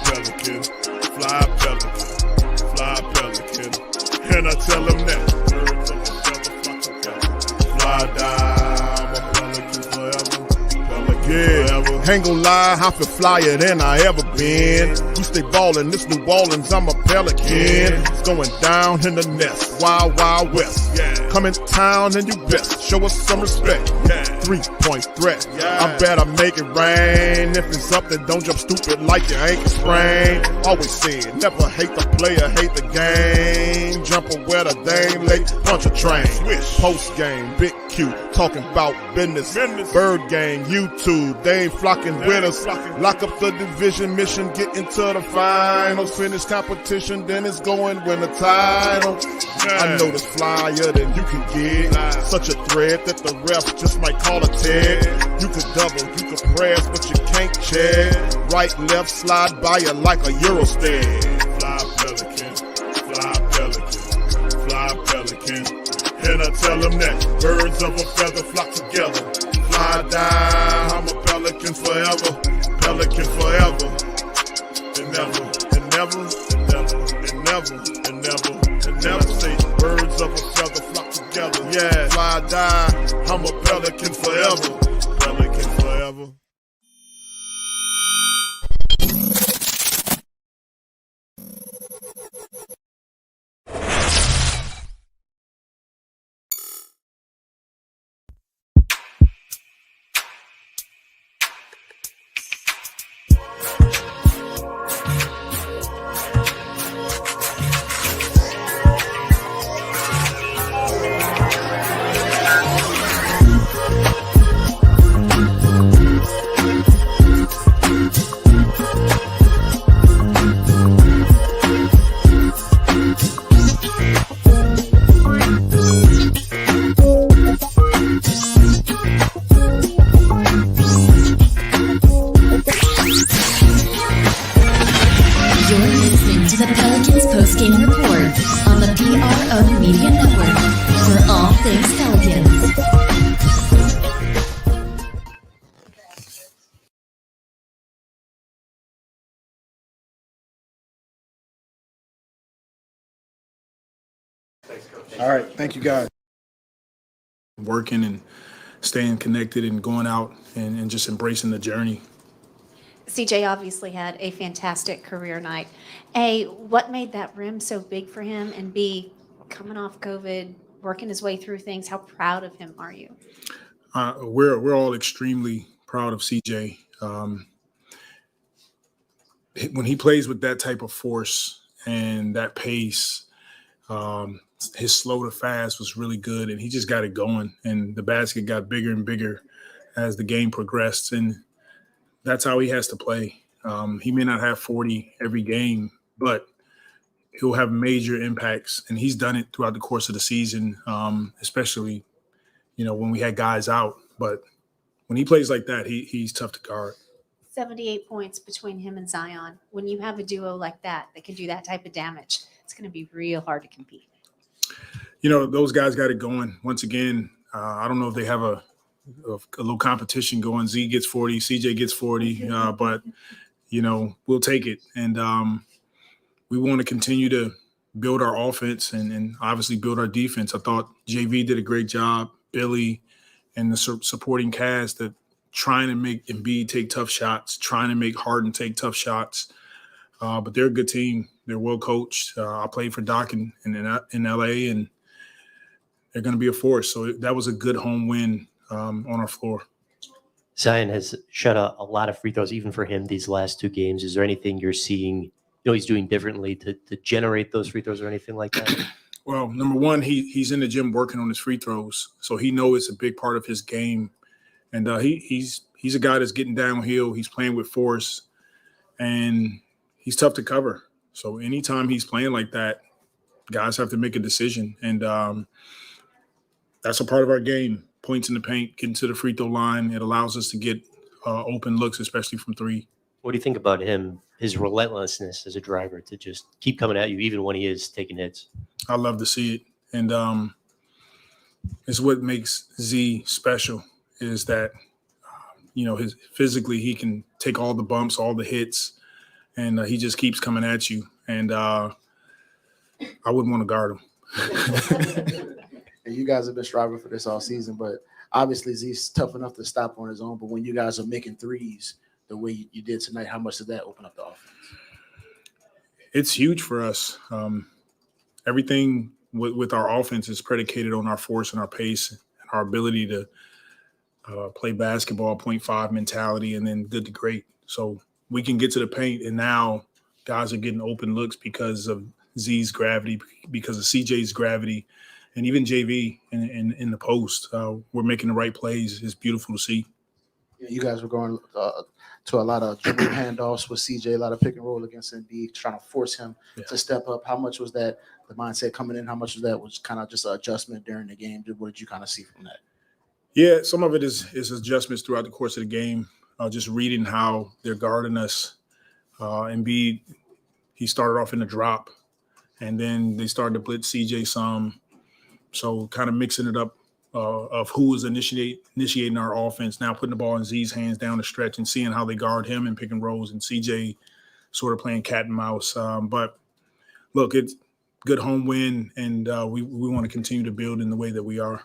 Pelican, fly Pelican, fly Pelican. And I tell him that birds of a feather flock together. Fly die, I'm a Pelican forever. Pelican forever. Ain't gon' lie, I feel flyer than I ever been. We stay ballin', this New Orleans, I'm a Pelican. It's going down in the nest, wild, wild west. Come in town and you best show us some respect. 3-point threat, I better make it rain. If it's up, then don't jump stupid like your ankle sprain. Always said, never hate the player, hate the game. Jumper where the dame late, punch a train. Post game, big Q, talking about business. Bird gang, YouTube, they ain't flocking with us. Lock up the division mission, get into the finals. Finish competition, then it's going win the title. I know this flyer than you can get. Such a threat that the refs just might call a tag. You could double, you could press, but you can't check. Right, left, slide by you like a Eurostep. Fly Pelican, fly Pelican, fly Pelican. And I tell them that birds of a feather flock together. Fly die, I'm a Pelican forever. Pelican forever. And never, and never, and never, and never, and never, and never say birds of a feather flock together. Yeah, fly die, I'm a Pelican forever. Pelican forever. All right, thank you guys. Working and staying connected and going out and just embracing the journey. CJ obviously had a fantastic career night. A, what made that rim so big for him? And B, coming off COVID, working his way through things, how proud of him are you? We're all extremely proud of CJ. When he plays with that type of force and that pace, his slow to fast was really good, and he just got it going. And the basket got bigger and bigger as the game progressed, and that's how he has to play. He may not have 40 every game, but he'll have major impacts, and he's done it throughout the course of the season, especially, when we had guys out. But when he plays like that, he's tough to guard. 78 points between him and Zion. When you have a duo like that can do that type of damage, it's going to be real hard to compete. Those guys got it going. Once again, I don't know if they have a little competition going. Z gets 40, CJ gets 40, but, we'll take it. And we want to continue to build our offense and obviously build our defense. I thought JV did a great job, Billy, and the supporting cast that trying to make Embiid take tough shots, trying to make Harden take tough shots. But they're a good team. They're well coached. I played for Doc in LA, and they're going to be a force. So that was a good home win on our floor. Zion has shot a lot of free throws, even for him, these last two games. Is there anything you're seeing, he's doing differently to generate those free throws or anything like that? Well, number one, he's in the gym working on his free throws, so he knows it's a big part of his game. And he's a guy that's getting downhill. He's playing with force, and he's tough to cover. So anytime he's playing like that, guys have to make a decision. And that's a part of our game. Points in the paint, getting to the free throw line. It allows us to get open looks, especially from three. What do you think about him, his relentlessness as a driver to just keep coming at you even when he is taking hits? I love to see it. And it's what makes Z special is that, physically he can take all the bumps, all the hits, and he just keeps coming at you. And I wouldn't want to guard him. And you guys have been striving for this all season, but obviously Z's tough enough to stop on his own. But when you guys are making threes the way you did tonight, how much does that open up the offense? It's huge for us. Everything with our offense is predicated on our force and our pace and our ability to play basketball, 0.5 mentality, and then good to great. So we can get to the paint, and now guys are getting open looks because of Z's gravity, because of CJ's gravity, and even JV in the post. We're making the right plays. It's beautiful to see. You guys were going to a lot of dribble handoffs with CJ, a lot of pick and roll against Embiid, trying to force him to step up. How much was that the mindset coming in? How much of that was kind of just an adjustment during the game? What did you kind of see from that? Yeah, some of it is adjustments throughout the course of the game, just reading how they're guarding us. Embiid, he started off in the drop, and then they started to blitz CJ some. So kind of mixing it up of who is initiating our offense, now putting the ball in Z's hands down the stretch and seeing how they guard him and pick and rolls, and CJ sort of playing cat and mouse. But look, it's good home win, and we want to continue to build in the way that we are.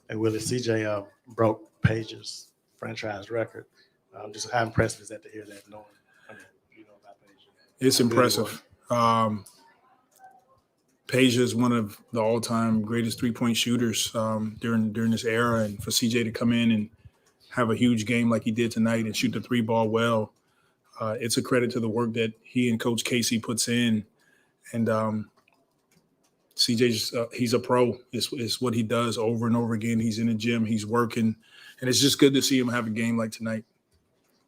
Hey, Willie, CJ broke Page's franchise record. Just how impressive is that to hear that, knowing you know about Page? It's impressive. Page is one of the all-time greatest three-point shooters during this era, and for CJ to come in and have a huge game like he did tonight and shoot the three ball well, it's a credit to the work that he and Coach Casey puts in. And CJ's he's a pro. It's what he does over and over again. He's in the gym, he's working, and it's just good to see him have a game like tonight.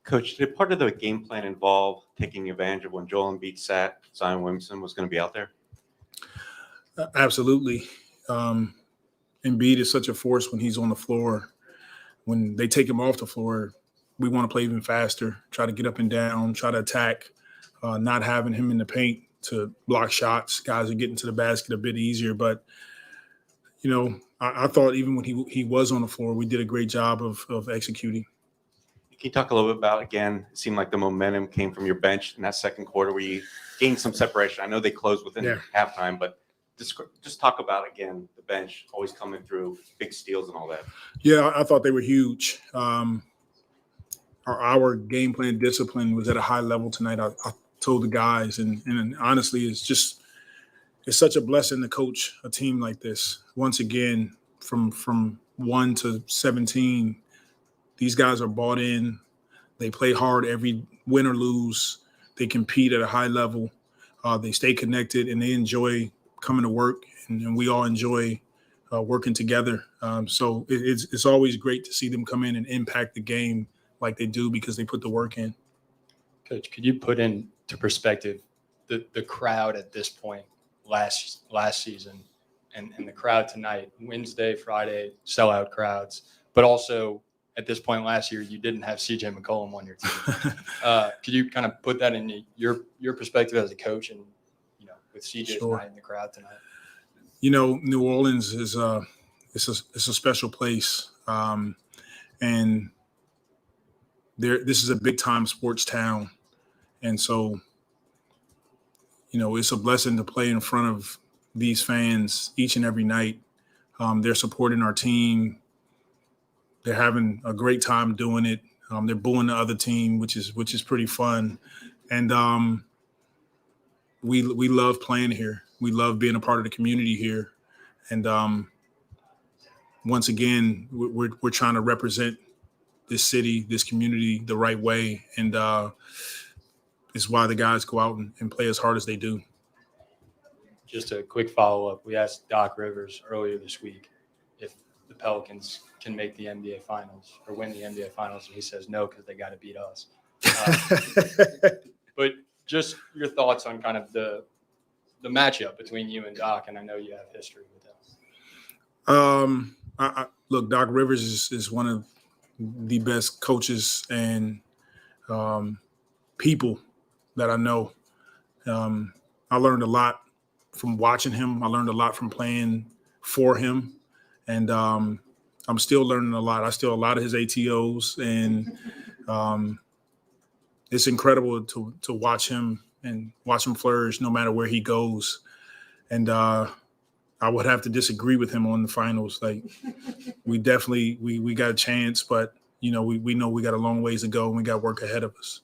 Coach, did part of the game plan involve taking advantage of when Joel Embiid sat, Zion Williamson was going to be out there? Absolutely. Embiid is such a force when he's on the floor. When they take him off the floor, we want to play even faster, try to get up and down, try to attack, not having him in the paint to block shots. Guys are getting to the basket a bit easier. But, you know, I thought even when he was on the floor, we did a great job of executing. Can you talk a little bit about, again, it seemed like the momentum came from your bench in that second quarter where you gained some separation. I know they closed within halftime, but just talk about, again, the bench always coming through, big steals and all that. Yeah, I thought they were huge. Our game plan discipline was at a high level tonight. I told the guys, and honestly, it's such a blessing to coach a team like this. Once again, from 1 to 17, these guys are bought in. They play hard every win or lose. They compete at a high level. They stay connected, and they enjoy coming to work, and we all enjoy working together. So it's always great to see them come in and impact the game like they do because they put the work in. Coach, could you put into perspective the crowd at this point last season and the crowd tonight, Wednesday, Friday, sellout crowds, but also at this point last year, you didn't have CJ McCollum on your team. Could you kind of put that in your perspective as a coach and, you know, with CJ tonight in the crowd tonight? You know, New Orleans is it's a special place. And this is a big time sports town. And so, you know, it's a blessing to play in front of these fans each and every night. They're supporting our team. They're having a great time doing it. They're booing the other team, which is pretty fun. And we love playing here. We love being a part of the community here. And once again, we're trying to represent this city, this community the right way. And it's why the guys go out and play as hard as they do. Just a quick follow-up. We asked Doc Rivers earlier this week if the Pelicans can make the NBA Finals or win the NBA Finals, and he says no because they got to beat us. But just your thoughts on kind of the matchup between you and Doc, and I know you have history with them. Look, Doc Rivers is one of the best coaches and people that I know. I learned a lot from watching him. I learned a lot from playing for him. And I'm still learning a lot. I steal a lot of his ATOs. And it's incredible to watch him and watch him flourish no matter where he goes. And I would have to disagree with him on the finals. Like, we definitely we got a chance, but you know we know we got a long ways to go and we got work ahead of us.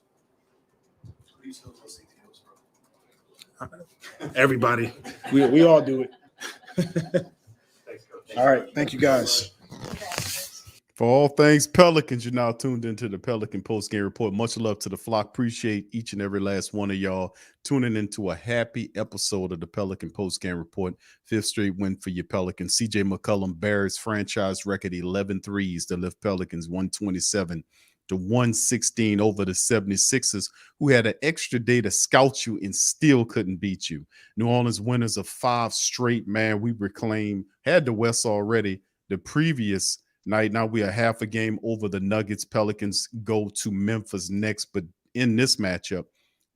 Everybody, we all do it. All right, thank you guys. For all things Pelicans, you're now tuned into the Pelican Post-Game Report. Much love to the flock. Appreciate each and every last one of y'all tuning into a happy episode of the Pelican Post-Game Report. 5th straight win for your Pelicans. CJ McCollum bears franchise record 11 threes to lift Pelicans 127-116 over the 76ers, who had an extra day to scout you and still couldn't beat you. New Orleans winners of 5 straight, man. We had the West already the previous night. Now we are half a game over the Nuggets. Pelicans go to Memphis next, but in this matchup,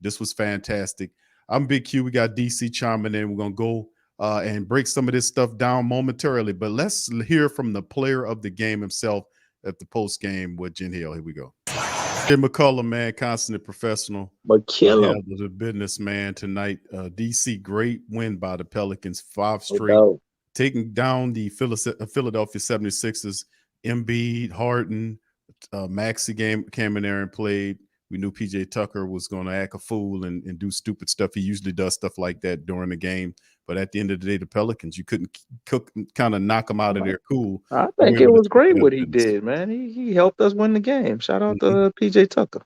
this was fantastic. I'm Big Q. We got DC chiming in. We're going to go and break some of this stuff down momentarily, but let's hear from the player of the game himself at the post game with Jen Hill. Here we go. Hey, McCollum, man, constant professional. McCollum. Was a businessman tonight. DC, great win by the Pelicans, 5 straight. Taking down the Philadelphia 76ers. Embiid, Harden, Maxey came in there and played. We knew PJ Tucker was going to act a fool and do stupid stuff. He usually does stuff like that during the game. But at the end of the day, the Pelicans, you couldn't kind of knock them out of their cool. I think it was great what he did, man. He helped us win the game. Shout out to PJ Tucker.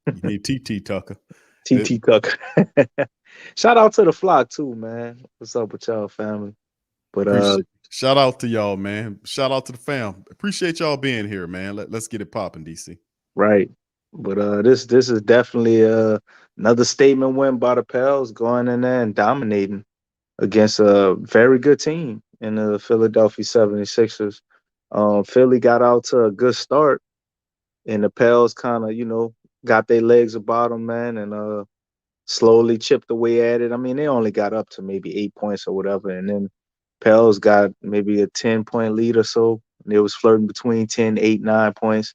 You need TT Tucker. TT Tucker. Shout out to the flock too, man. What's up with y'all, family? But shout out to y'all, man. Shout out to the fam. Appreciate y'all being here, man. Let's get it popping, DC. Right. But this is definitely another statement win by the Pels, going in there and dominating against a very good team in the Philadelphia 76ers. Philly got out to a good start, and the Pels kind of, got their legs about them, man, and slowly chipped away at it. I mean, they only got up to maybe 8 points or whatever, and then Pels got maybe a 10-point lead or so. And it was flirting between 10, 8, 9 points,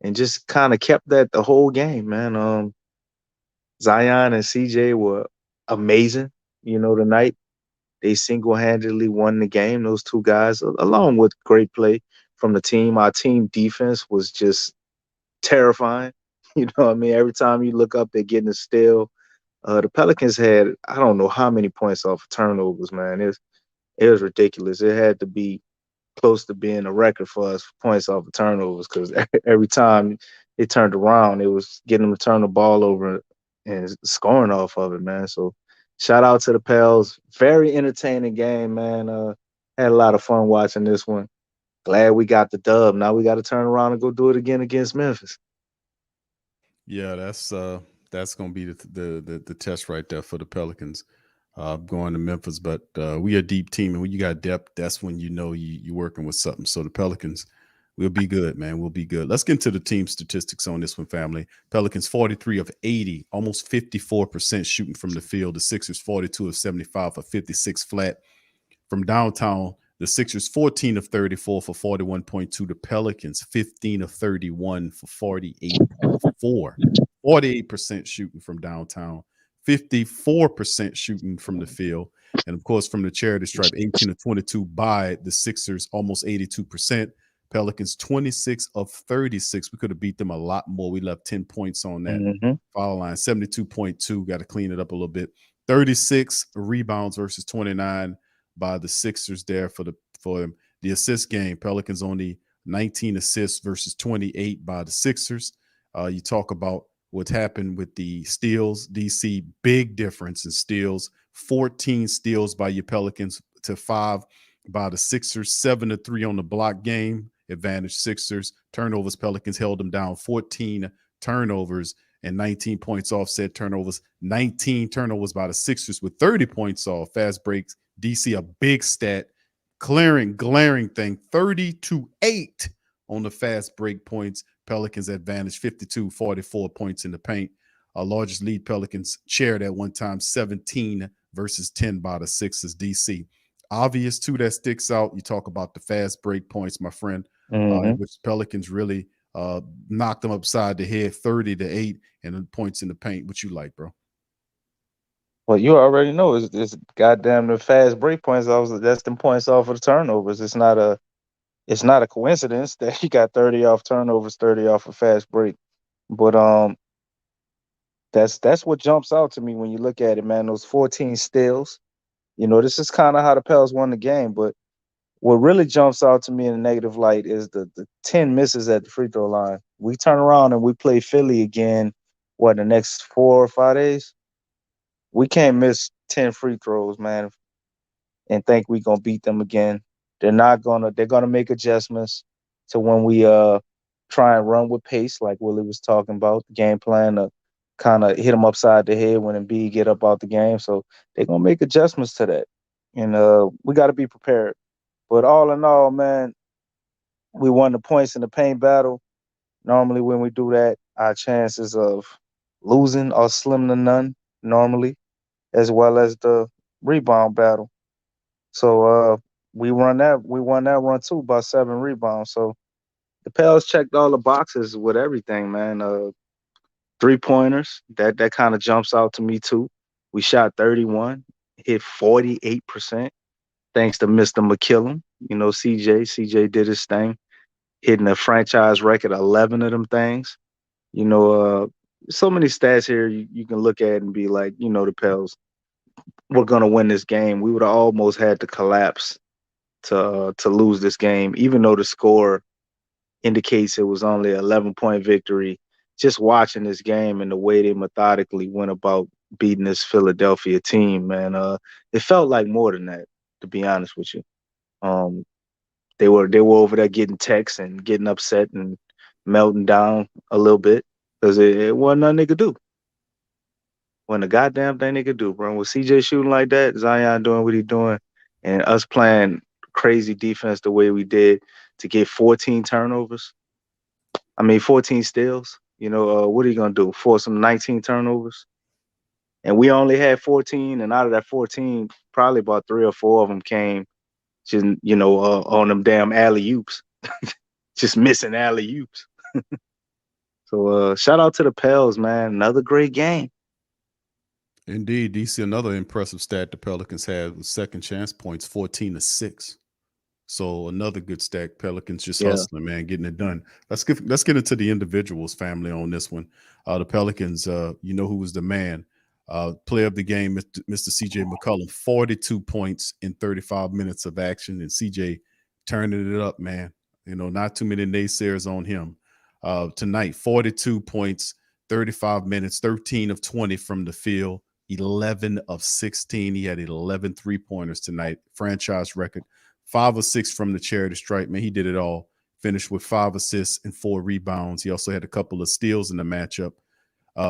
and just kind of kept that the whole game, man. Zion and CJ were amazing, tonight. They single-handedly won the game, those two guys, along with great play from the team. Our team defense was just terrifying. Every time you look up, they're getting a steal. The Pelicans had, I don't know how many points off of turnovers, man. It was ridiculous. It had to be close to being a record for us for points off of turnovers, because every time it turned around, it was getting them to turn the ball over and scoring off of it, man. So shout out to the Pels. Very entertaining game, man. Had a lot of fun watching this one. Glad we got the dub. Now we got to turn around and go do it again against Memphis. Yeah, that's going to be the test right there for the Pelicans. Going to Memphis, but we are a deep team, and when you got depth, that's when you're working with something. So the Pelicans will be good, man. We'll be good. Let's get into the team statistics on this one, family. Pelicans 43 of 80, almost 54% shooting from the field. The Sixers 42 of 75 for 56 flat from downtown. The Sixers 14 of 34 for 41.2. The Pelicans 15 of 31 for 48.4. 48% shooting from downtown. 54% shooting from the field. And, of course, from the charity stripe, 18 of 22 by the Sixers, almost 82%. Pelicans 26 of 36. We could have beat them a lot more. We left 10 points on that foul line. 72.2. Got to clean it up a little bit. 36 rebounds versus 29 by the Sixers there for them. The assist game, Pelicans only 19 assists versus 28 by the Sixers. You talk about what's happened with the steals. DC, big difference in steals. 14 steals by your Pelicans to 5 by the Sixers. 7-3 on the block game. Advantage Sixers. Turnovers, Pelicans held them down. 14 turnovers and 19 points offset turnovers. 19 turnovers by the Sixers with 30 points off. Fast breaks. DC, a big stat. Glaring thing. 30-8 on the fast break points. Pelicans advantage 44 points in the paint. Our largest lead Pelicans shared at one time, 17 versus 10 by the Sixers. DC. Obvious too that sticks out. You talk about the fast break points, my friend, in which Pelicans really knocked them upside the head 30-8 and then points in the paint. What you like, bro? Well, you already know it's goddamn the fast break points. That's them points off of the turnovers. It's not a coincidence that he got 30 off turnovers, 30 off a fast break. But that's what jumps out to me when you look at it, man. Those 14 steals. You know, this is kind of how the Pels won the game. But what really jumps out to me in a negative light is the 10 misses at the free throw line. We turn around and we play Philly again, the next 4 or 5 days? We can't miss 10 free throws, man, and think we're going to beat them again. They're going to make adjustments to when we try and run with pace, like Willie was talking about, the game plan to kind of hit them upside the head when Embiid get up out the game. So they're going to make adjustments to that. And we got to be prepared. But all in all, man, we won the points in the paint battle. Normally when we do that, our chances of losing are slim to none normally, as well as the rebound battle. So we won that run too by 7 rebounds. So the Pels checked all the boxes with everything, man. 3-pointers, that kind of jumps out to me too. We shot 31, hit 48%, thanks to Mr. McCollum. You know, CJ did his thing, hitting a franchise record 11 of them things. You know, so many stats here you can look at and be like, you know, the Pels, we're gonna win this game. We would have almost had to collapse to lose this game, even though the score indicates it was only an 11-point victory. Just watching this game and the way they methodically went about beating this Philadelphia team, man, it felt like more than that, to be honest with you. They were over there getting texts and getting upset and melting down a little bit because it wasn't nothing they could do. Wasn't a goddamn thing they could do, bro. With CJ shooting like that, Zion doing what he's doing, and us playing crazy defense the way we did to get 14 turnovers. 14 steals. You know, what are you going to do? Force them 19 turnovers? And we only had 14, and out of that 14, probably about 3 or 4 of them came just, you know, on them damn alley-oops. Just missing alley-oops. So shout out to the Pels, man. Another great game. Indeed, DC, another impressive stat the Pelicans had was second chance points, 14-6. So another good stat. Pelicans just hustling, man, getting it done. Let's get into the individuals, family, on this one. The Pelicans, you know who was the man. Player of the game, Mr. CJ McCollum, 42 points in 35 minutes of action, and CJ turning it up, man. You know, not too many naysayers on him. Tonight, 42 points, 35 minutes, 13 of 20 from the field, 11 of 16. He had 11 3-pointers tonight, franchise record. 5 or 6 from the charity stripe. Man, he did it all. Finished with 5 assists and 4 rebounds. He also had a couple of steals in the matchup.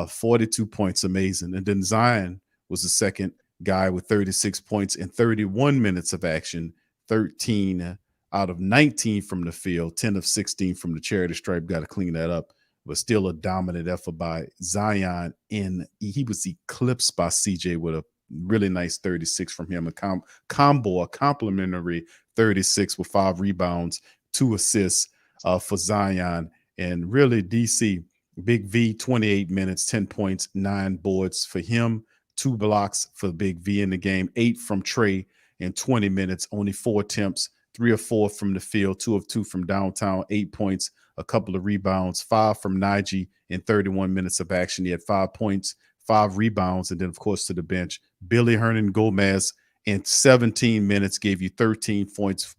42 points, amazing. And then Zion was the second guy with 36 points in 31 minutes of action. 13 out of 19 from the field, 10 of 16 from the charity stripe. Got to clean that up. But still a dominant effort by Zion. He was eclipsed by CJ with a really nice 36 from him. A complimentary 36 with 5 rebounds, 2 assists for Zion. And really, DC, Big V, 28 minutes, 10 points, 9 boards for him, 2 blocks for Big V in the game, 8 from Trey in 20 minutes, only 4 attempts, 3 or 4 from the field, 2 of 2 from downtown, 8 points, a couple of rebounds, 5 from Najee in 31 minutes of action. He had 5 points, 5 rebounds, and then, of course, to the bench, Billy Hernan Gomez in 17 minutes gave you 13 points,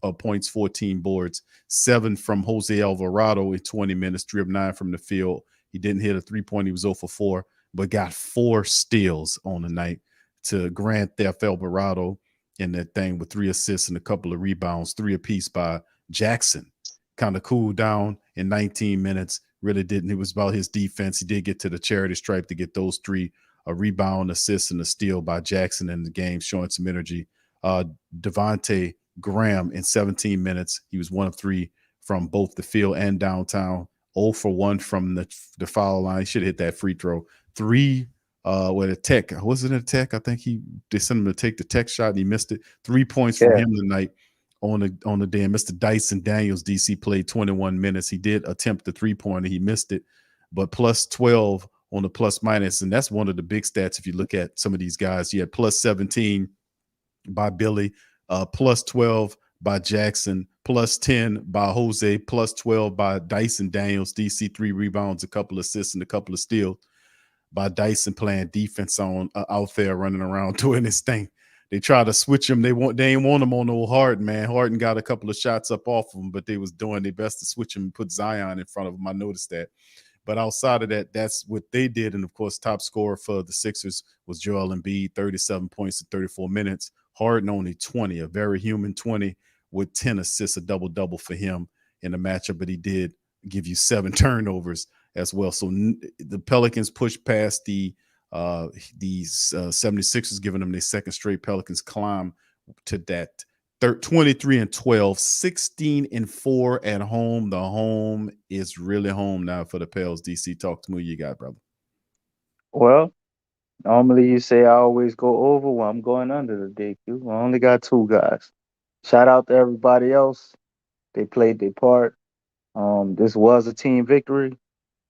14 boards, 7 from Jose Alvarado in 20 minutes, 3 of 9 from the field. He didn't hit a 3-point. He was 0 for 4, but got 4 steals on the night to Grand Theft Alvarado in that thing with 3 assists and a couple of rebounds, 3 apiece by Jackson. Kind of cooled down in 19 minutes. Really didn't. It was about his defense. He did get to the charity stripe to get those 3, a rebound, assist, and a steal by Jackson in the game, showing some energy. Devontae Graham in 17 minutes. He was 1 of 3 from both the field and downtown. 0 for 1 from the foul line. He should have hit that free throw. 3 with a tech. Wasn't it a tech? I think they sent him to take the tech shot and he missed it. 3 points from him tonight. on the day. And Mr. Dyson Daniels, DC, played 21 minutes. He did attempt the 3-pointer. He missed it, but plus 12 on the plus minus. And that's one of the big stats. If you look at some of these guys, you had plus 17 by Billy, plus 12 by Jackson, plus 10 by Jose, plus 12 by Dyson Daniels, DC, 3 rebounds, a couple assists, and a couple of steals by Dyson, playing defense on out there running around doing his thing. They try to switch him. They ain't want him on old Harden, man. Harden got a couple of shots up off of him, but they was doing their best to switch him and put Zion in front of him. I noticed that. But outside of that, that's what they did. And of course, top scorer for the Sixers was Joel Embiid, 37 points in 34 minutes. Harden only 20, a very human 20 with 10 assists, a double-double for him in the matchup. But he did give you 7 turnovers as well. So the Pelicans pushed past these 76ers, giving them their second straight. Pelicans climb to that 23-12, 16-4 at home. The home is really home now for the Pels. DC, talk to me. What you got, brother? Well, normally you say I always go over. Well, I'm going under the DQ. I only got 2 guys. Shout out to everybody else. They played their part. This was a team victory,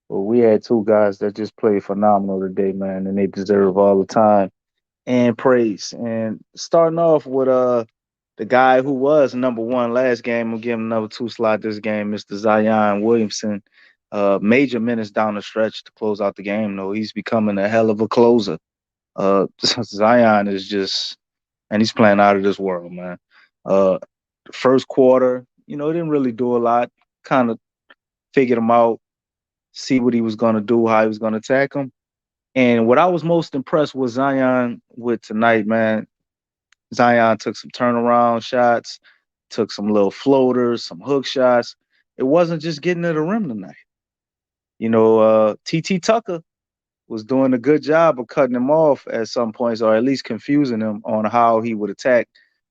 but we had 2 guys that just played phenomenal today, man, and they deserve all the time and praise. And starting off with the guy who was number 1 last game, we'll give him another 2 slot this game, Mr. Zion Williamson. Major minutes down the stretch to close out the game, though. He's becoming a hell of a closer. Zion is just, and he's playing out of this world, man. First quarter, he didn't really do a lot. Kind of figured him out, see what he was going to do, how he was going to attack him. And what I was most impressed with Zion with tonight, man, Zion took some turnaround shots, took some little floaters, some hook shots. It wasn't just getting to the rim tonight. T.T. Tucker was doing a good job of cutting him off at some points, or at least confusing him on how he would attack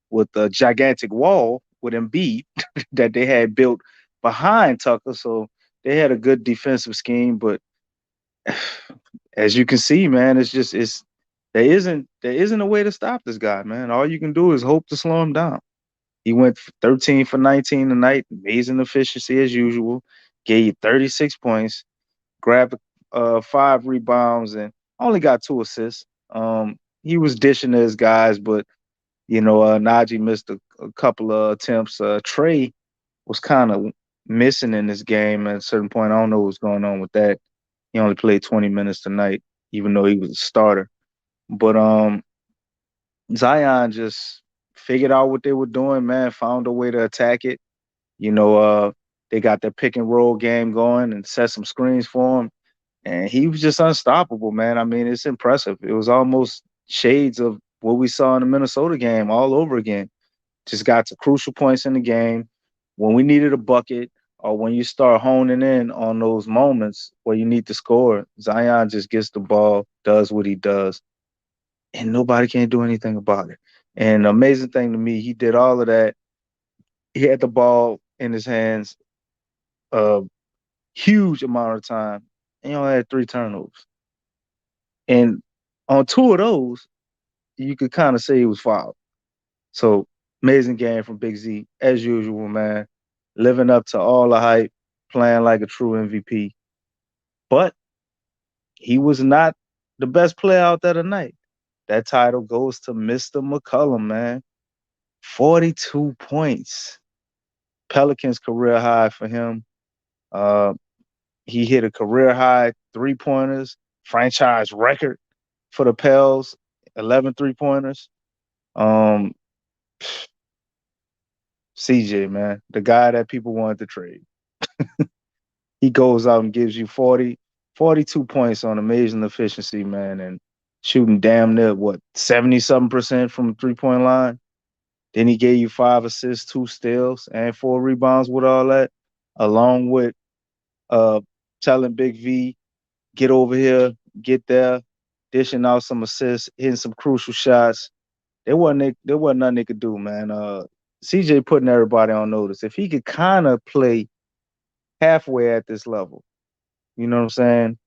with the gigantic wall with Embiid that they had built behind Tucker. So they had a good defensive scheme, but as you can see, man, there isn't a way to stop this guy, man. All you can do is hope to slow him down. He went 13 for 19 tonight, amazing efficiency as usual, gave you 36 points, grabbed 5 rebounds, and only got 2 assists. He was dishing to his guys, but Najee missed a couple of attempts. Trey was kind of missing in this game at a certain point. I don't know what's going on with that. He only played 20 minutes tonight, even though he was a starter. But Zion just figured out what they were doing, man, found a way to attack it. They got their pick and roll game going and set some screens for him. And he was just unstoppable, man. I mean, it's impressive. It was almost shades of what we saw in the Minnesota game all over again. Just got to crucial points in the game when we needed a bucket, or when you start honing in on those moments where you need to score. Zion just gets the ball, does what he does, and nobody can do anything about it. And the amazing thing to me, he did all of that. He had the ball in his hands a huge amount of time. And he only had 3 turnovers. And on 2 of those, you could kind of say he was fouled. So amazing game from Big Z, as usual, man. Living up to all the hype, playing like a true MVP. But he was not the best player out there tonight. That title goes to Mr. McCollum, man. 42 points. Pelicans career high for him. He hit a career high 3-pointers, franchise record for the Pels, 11 3-pointers. CJ, man, the guy that people wanted to trade. He goes out and gives you 42 points on amazing efficiency, man, and shooting damn near, 70-something% from the 3-point line. Then he gave you 5 assists, 2 steals, and 4 rebounds with all that, along with telling Big V, get over here, get there, dishing out some assists, hitting some crucial shots. There wasn't nothing they could do, man. CJ putting everybody on notice. If he could kind of play halfway at this level, you know what I'm saying?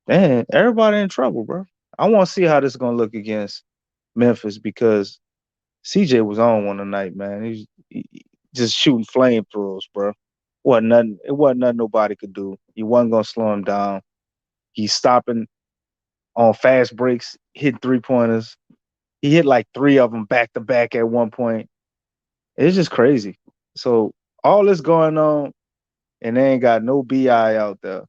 Man, everybody in trouble, bro. I want to see how this is going to look against Memphis, because CJ was on one tonight, man. He just shooting flamethrowers, bro. It wasn't nothing nobody could do. You wasn't gonna slow him down. He's stopping on fast breaks, hitting 3-pointers. He hit like 3 of them back to back at one point. It's just crazy. So all this going on, and they ain't got no BI out there.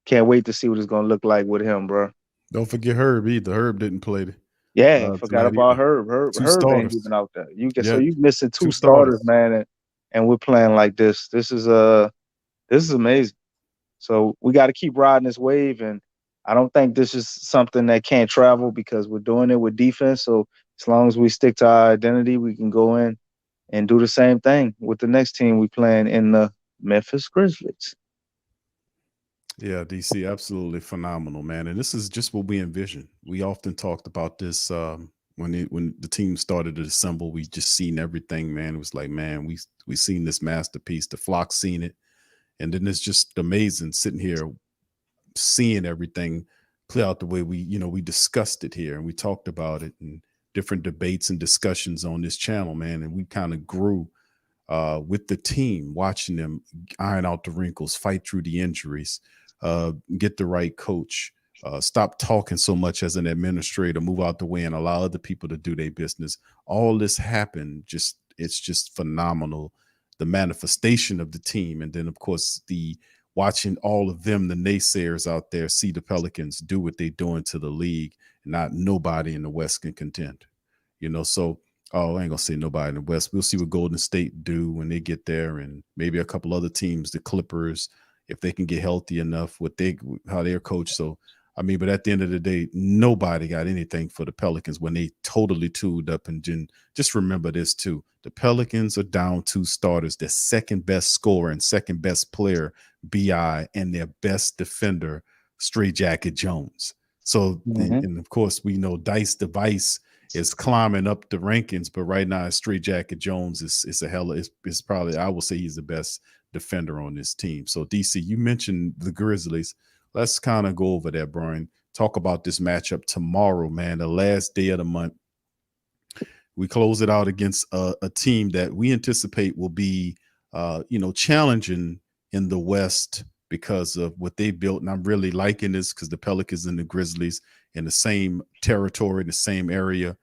Can't wait to see what it's gonna look like with him, bro. Don't forget Herb either. Herb didn't play Yeah, forgot tonight about either. Herb. Two Herb ain't starters. even out there. So Yeah, you missing 2 two starters, starters. man, and we're playing like this. This is amazing. So we got to keep riding this wave, and I don't think this is something that can't travel because we're doing it with defense. So as long as we stick to our identity, we can go in and do the same thing with the next team we playing in the Memphis Grizzlies. Yeah, DC, absolutely phenomenal, man. And this is just what we envision. We often talked about this when the team started to assemble. We just seen everything, man. It was like, man, we seen this masterpiece. The flock seen it, and then it's just amazing sitting here seeing everything play out the way we discussed it here and we talked about it and different debates and discussions on this channel, man. And we kind of grew with the team, watching them iron out the wrinkles, fight through the injuries, get the right coach, stop talking so much as an administrator, move out the way and allow other people to do their business. All this happened. It's just phenomenal. The manifestation of the team. And then, of course, watching all of them, the naysayers out there, see the Pelicans do what they're doing to the league. Not nobody in the West can contend, so I ain't gonna say nobody in the West. We'll see what Golden State do when they get there, and maybe a couple other teams, the Clippers, if they can get healthy enough with how they're coached. So but at the end of the day, nobody got anything for the Pelicans when they totally tooled up. And just remember this too: the Pelicans are down 2 starters, their second best scorer and second best player, BI, and their best defender, Straight Jacket Jones. So, and of course, we know Dice Device is climbing up the rankings, but right now, Straight Jacket Jones is probably, I will say, he's the best defender on this team. So, DC, you mentioned the Grizzlies. Let's kind of go over that, Brian. Talk about this matchup tomorrow, man, the last day of the month. We close it out against a team that we anticipate will be, challenging in the West because of what they built. And I'm really liking this because the Pelicans and the Grizzlies in the same territory, the same area,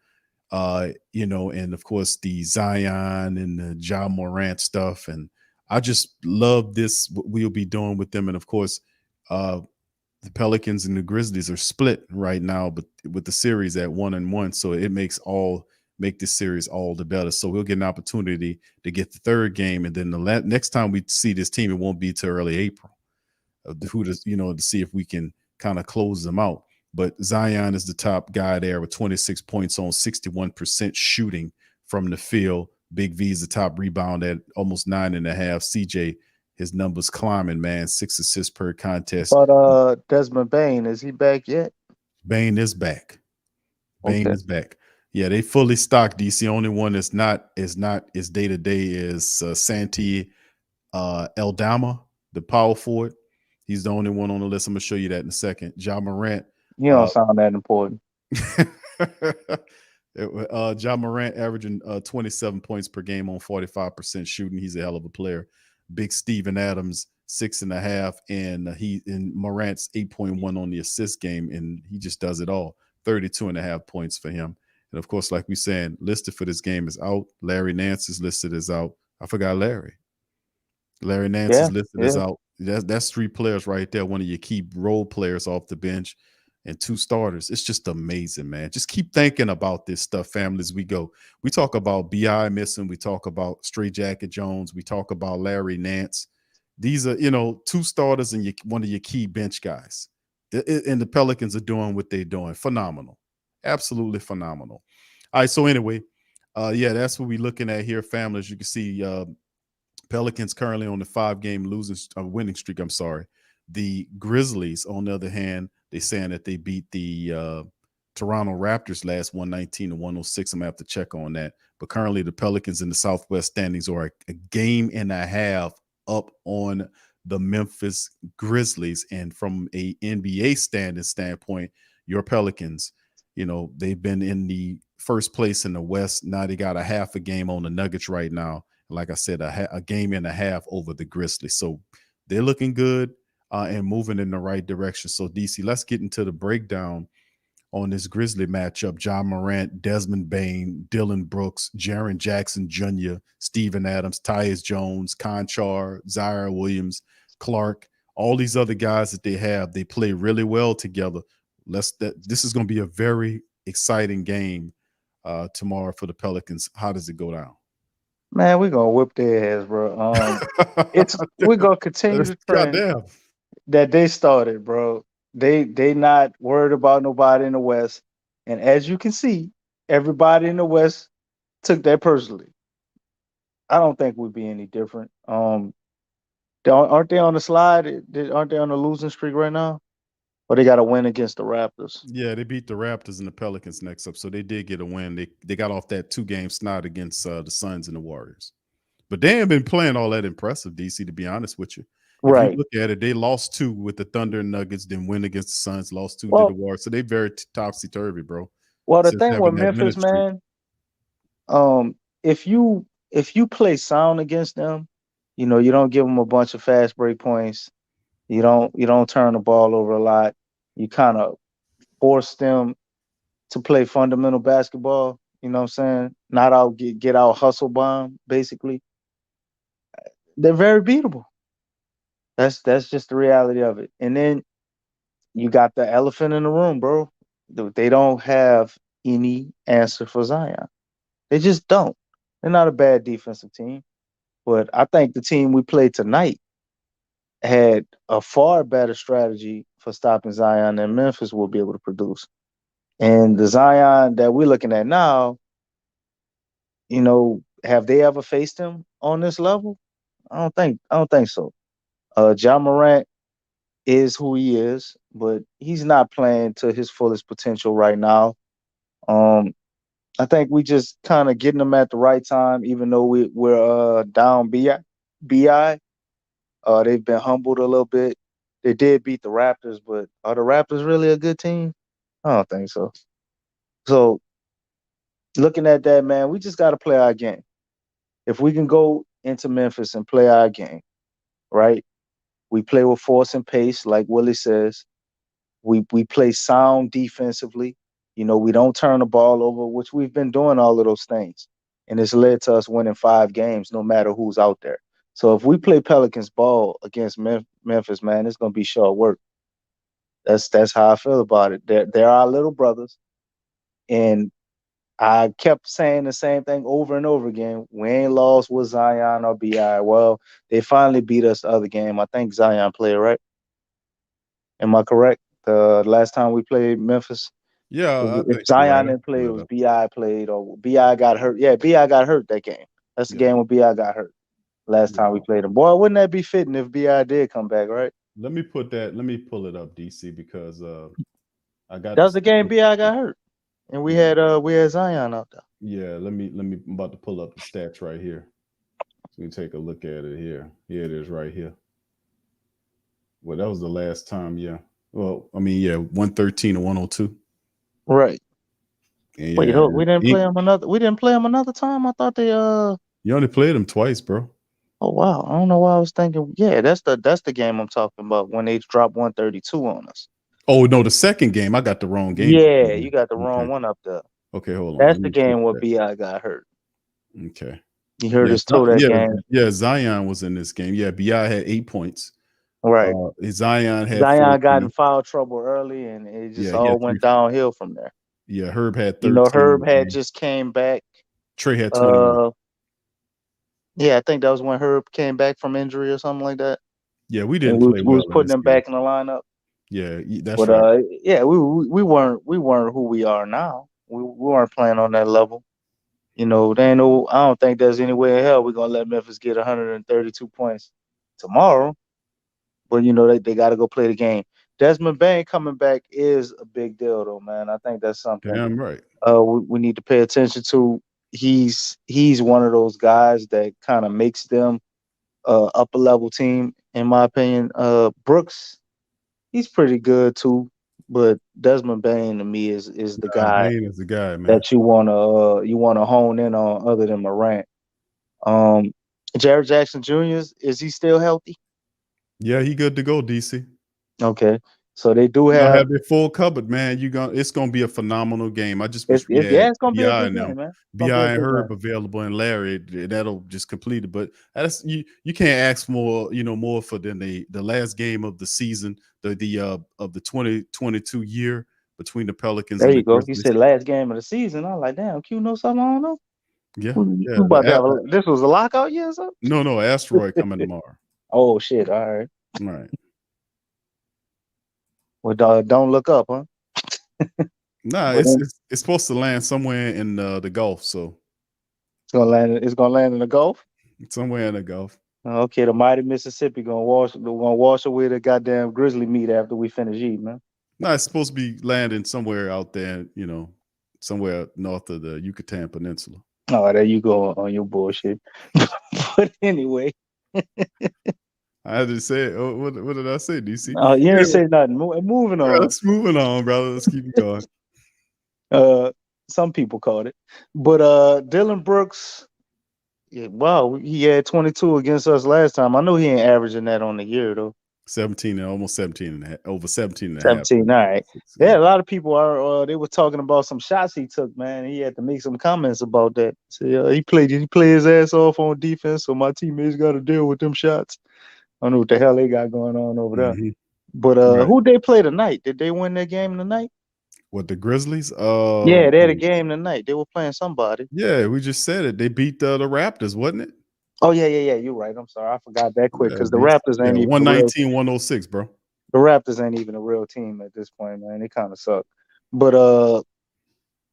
and of course the Zion and the Ja Morant stuff. And I just love this, what we'll be doing with them. And of course, the Pelicans and the Grizzlies are split right now, but with the series at 1-1. So it make this series all the better. So we'll get an opportunity to get the third game. And then the next time we see this team, it won't be till early April to see if we can kind of close them out. But Zion is the top guy there with 26 points on 61% shooting from the field. Big V is the top rebound at almost 9.5. CJ, his numbers climbing, man. 6 assists per contest. But Desmond Bain, is he back yet? Bain is back. Bain Okay. is back. Yeah, they fully stocked. DC. Only one that's not is day to day is Santi Eldama, the power forward. He's the only one on the list. I'm gonna show you that in a second. Ja Morant. You don't sound that important. Ja Morant averaging 27 points per game on 45% shooting. He's a hell of a player. Big Steven Adams, 6.5, and Morant's 8.1 on the assist game, and he just does it all. 32.5 points for him. And of course, like we saying, listed for this game is out. Larry Nance is listed as out. I forgot Larry. Larry Nance is listed as out. That's 3 players right there. One of your key role players off the bench and 2 starters. It's just amazing, man. Just keep thinking about this stuff, family, as we go. We talk about BI missing. We talk about Straight Jacket Jones. We talk about Larry Nance. These are, 2 starters and one of your key bench guys. And the Pelicans are doing what they're doing. Phenomenal. Absolutely phenomenal. All right, so anyway, that's what we're looking at here, family. As you can see, Pelicans currently on the 5-game winning streak. I'm sorry. The Grizzlies, on the other hand, they're saying that they beat the Toronto Raptors last 119-106. I'm gonna have to check on that. But currently, the Pelicans in the Southwest standings are a game and a half up on the Memphis Grizzlies. And from a NBA standpoint, your Pelicans, they've been in the first place in the West. Now they got a half a game on the Nuggets right now. Like I said, a game and a half over the Grizzlies. So they're looking good and moving in the right direction. So, DC, let's get into the breakdown on this Grizzly matchup. John Morant, Desmond Bane, Dylan Brooks, Jaren Jackson Jr., Steven Adams, Tyus Jones, Conchar, Zion Williams, Clark, all these other guys that they play really well together. This is going to be a very exciting game tomorrow for the Pelicans. How does it go down? Man, we're gonna whip their ass, bro. We're gonna continue the trend Goddamn. that they started, bro. They not worried about nobody in the West. And as you can see, everybody in the West took that personally. I don't think we'd be any different. Aren't they on the slide? Aren't they on the losing streak right now? Or they got to win against the Raptors? Yeah, they beat the Raptors and the Pelicans next up, so they did get a win. They got off that 2-game snot against the Suns and the Warriors, but they ain't been playing all that impressive, DC. To be honest with you, Right. If you look at it, they lost 2 with the Thunder and Nuggets, then win against the Suns, lost 2 to Well- the Warriors, so they very topsy turvy, bro. Well, the Since thing having with that Memphis, winning streak. man, if you play sound against them, you don't give them a bunch of fast break points. You don't turn the ball over a lot. You kind of force them to play fundamental basketball. You know what I'm saying? Not out get out hustle bomb. Basically, they're very beatable. That's just the reality of it. And then you got the elephant in the room, bro. They don't have any answer for Zion. They just don't. They're not a bad defensive team, but I think the team we played tonight had a far better strategy for stopping Zion than Memphis will be able to produce. And the Zion that we're looking at now, have they ever faced him on this level? I don't think so. John Morant is who he is, but he's not playing to his fullest potential right now. I think we just kind of getting them at the right time, even though we're down BI. They've been humbled a little bit. They did beat the Raptors, but are the Raptors really a good team? I don't think so. So looking at that, man, we just got to play our game. If we can go into Memphis and play our game, right? We play with force and pace, like Willie says. We play sound defensively. We don't turn the ball over, which we've been doing all of those things. And it's led to us winning 5 games, no matter who's out there. So if we play Pelicans ball against Memphis, man, it's going to be short work. That's how I feel about it. They're our little brothers. And I kept saying the same thing over and over again. We ain't lost with Zion or BI. Well, they finally beat us the other game. I think Zion played, right? Am I correct? The last time we played Memphis? Yeah, If Zion didn't play, it was BI played, or BI got hurt. Yeah, BI got hurt that game. That's the game when BI got hurt. Last time we played him. Boy, wouldn't that be fitting if BI did come back, right? Let me pull it up, DC, because I got that was the game BI got hurt. And we had Zion out there. Yeah, I'm about to pull up the stats right here. So we take a look at it here. Here it is right here. Well, that was the last time, yeah. Well, 113 to 102. Right. And wait, we didn't play him another time? I thought they You only played him twice, bro. Oh wow. I don't know why I was thinking. Yeah, that's the game I'm talking about when they dropped 132 on us. Oh no, the second game. I got the wrong game. Yeah, you got the wrong one up there. Okay, hold on. That's the game where BI got hurt. Okay. You heard us too that game. Yeah, Zion was in this game. Yeah, BI had 8 points. Right. Zion got in foul trouble early, and it just all went downhill from there. Yeah, Herb had 13. Herb had just came back. Trey had 21. Yeah, I think that was when Herb came back from injury or something like that. Yeah, we didn't play well. We was putting him back in the lineup. Yeah, that's right. Yeah, we weren't who we are now. We weren't playing on that level. There ain't no. I don't think there's any way in hell we're gonna let Memphis get 132 points tomorrow. But they got to go play the game. Desmond Bane coming back is a big deal, though, man. I think that's something. Damn right. We need to pay attention to. He's one of those guys that kind of makes them upper level team, in my opinion. Brooks, he's pretty good too, but Desmond Bain to me is the guy Bain is the guy, man. that you wanna hone in on other than Morant. Jared Jackson Jr. Is he still healthy? Yeah, he good to go, DC. Okay, so they do I have. have their full cupboard, man. It's gonna be a phenomenal game. I just wish we had It's gonna be a Bi good and game, them, man. It's gonna be a Bi and good Herb game. available, and Larry. That'll just complete it. But that's you can't ask more, more for than the last game of the season, of the 2022 year between the Pelicans There and you the go. You Grizzlies. said last game of the season. I'm like, damn, Q know something I don't know. Yeah, Who yeah. about to have this was a lockout year or something? No, asteroid coming tomorrow. Oh shit! All right. All right. Well, don't look up, huh? Nah, But it's supposed to land somewhere in the Gulf, so it's gonna land. It's gonna land in the Gulf. somewhere in the Gulf. Okay, the mighty Mississippi gonna wash away the goddamn grizzly meat after we finish eating, man. No, it's supposed to be landing somewhere out there, somewhere north of the Yucatan Peninsula. Oh, there you go on your bullshit. But anyway, I had to say it. Oh, what did I say, DC? you ain't say nothing. Moving Yeah, on. let's moving on, brother. Let's keep it going. Some people called it, but Dylan Brooks. Yeah, wow, he had 22 against us last time. I know he ain't averaging that on the year though. 17 and almost 17 and a half, over 17 and a half. 17, all right. Yeah, a lot of people are. They were talking about some shots he took, man. He had to make some comments about that. So he played his ass off on defense, so my teammates got to deal with them shots. I don't know what the hell they got going on over there. Mhm. But Right. who they play tonight? Did they win their game tonight? What, the Grizzlies? Yeah, they had a game tonight. They were playing somebody. Yeah, we just said it. They beat the Raptors, wasn't it? Oh yeah. You're right. I'm sorry, I forgot that quick because the Yeah, Raptors ain't even 119, 106, bro. the Raptors ain't even a real team at this point, man. They kind of suck. But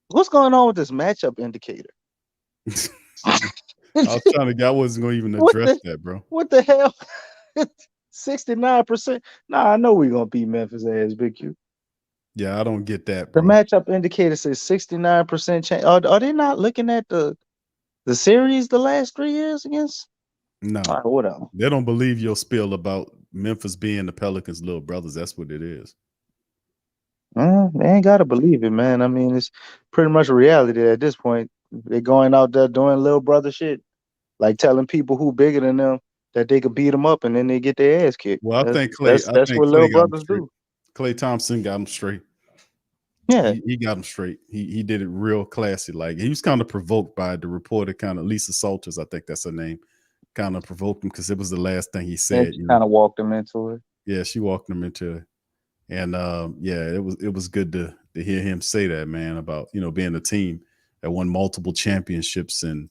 what's going on with this matchup indicator? I wasn't going to even address that, bro. What the hell? 69%. Nah, I know we're gonna beat Memphis ass, Big Q. Yeah, I don't get that, The bro. matchup indicator says 69% chance. Are they not looking at the series the last 3 years against? No, All right, whatever. they don't believe your spiel about Memphis being the Pelicans' little brothers. That's what it is. They ain't gotta believe it, man. I mean, it's pretty much a reality at this point. They're going out there doing little brother shit, like telling people who bigger than them that they could beat them up, and then they get their ass kicked. Well, I think That's what little got him brothers straight. do. Klay Thompson got him straight. Yeah, He got him straight. He did it real classy. Like, he was kind of provoked by the reporter, kind of Lisa Salters, I think that's her name, kind of provoked him because it was the last thing he said. and kind of walked them into it. Yeah, she walked him into it. And yeah, it was good to hear him say that, man, about being a team that won multiple championships and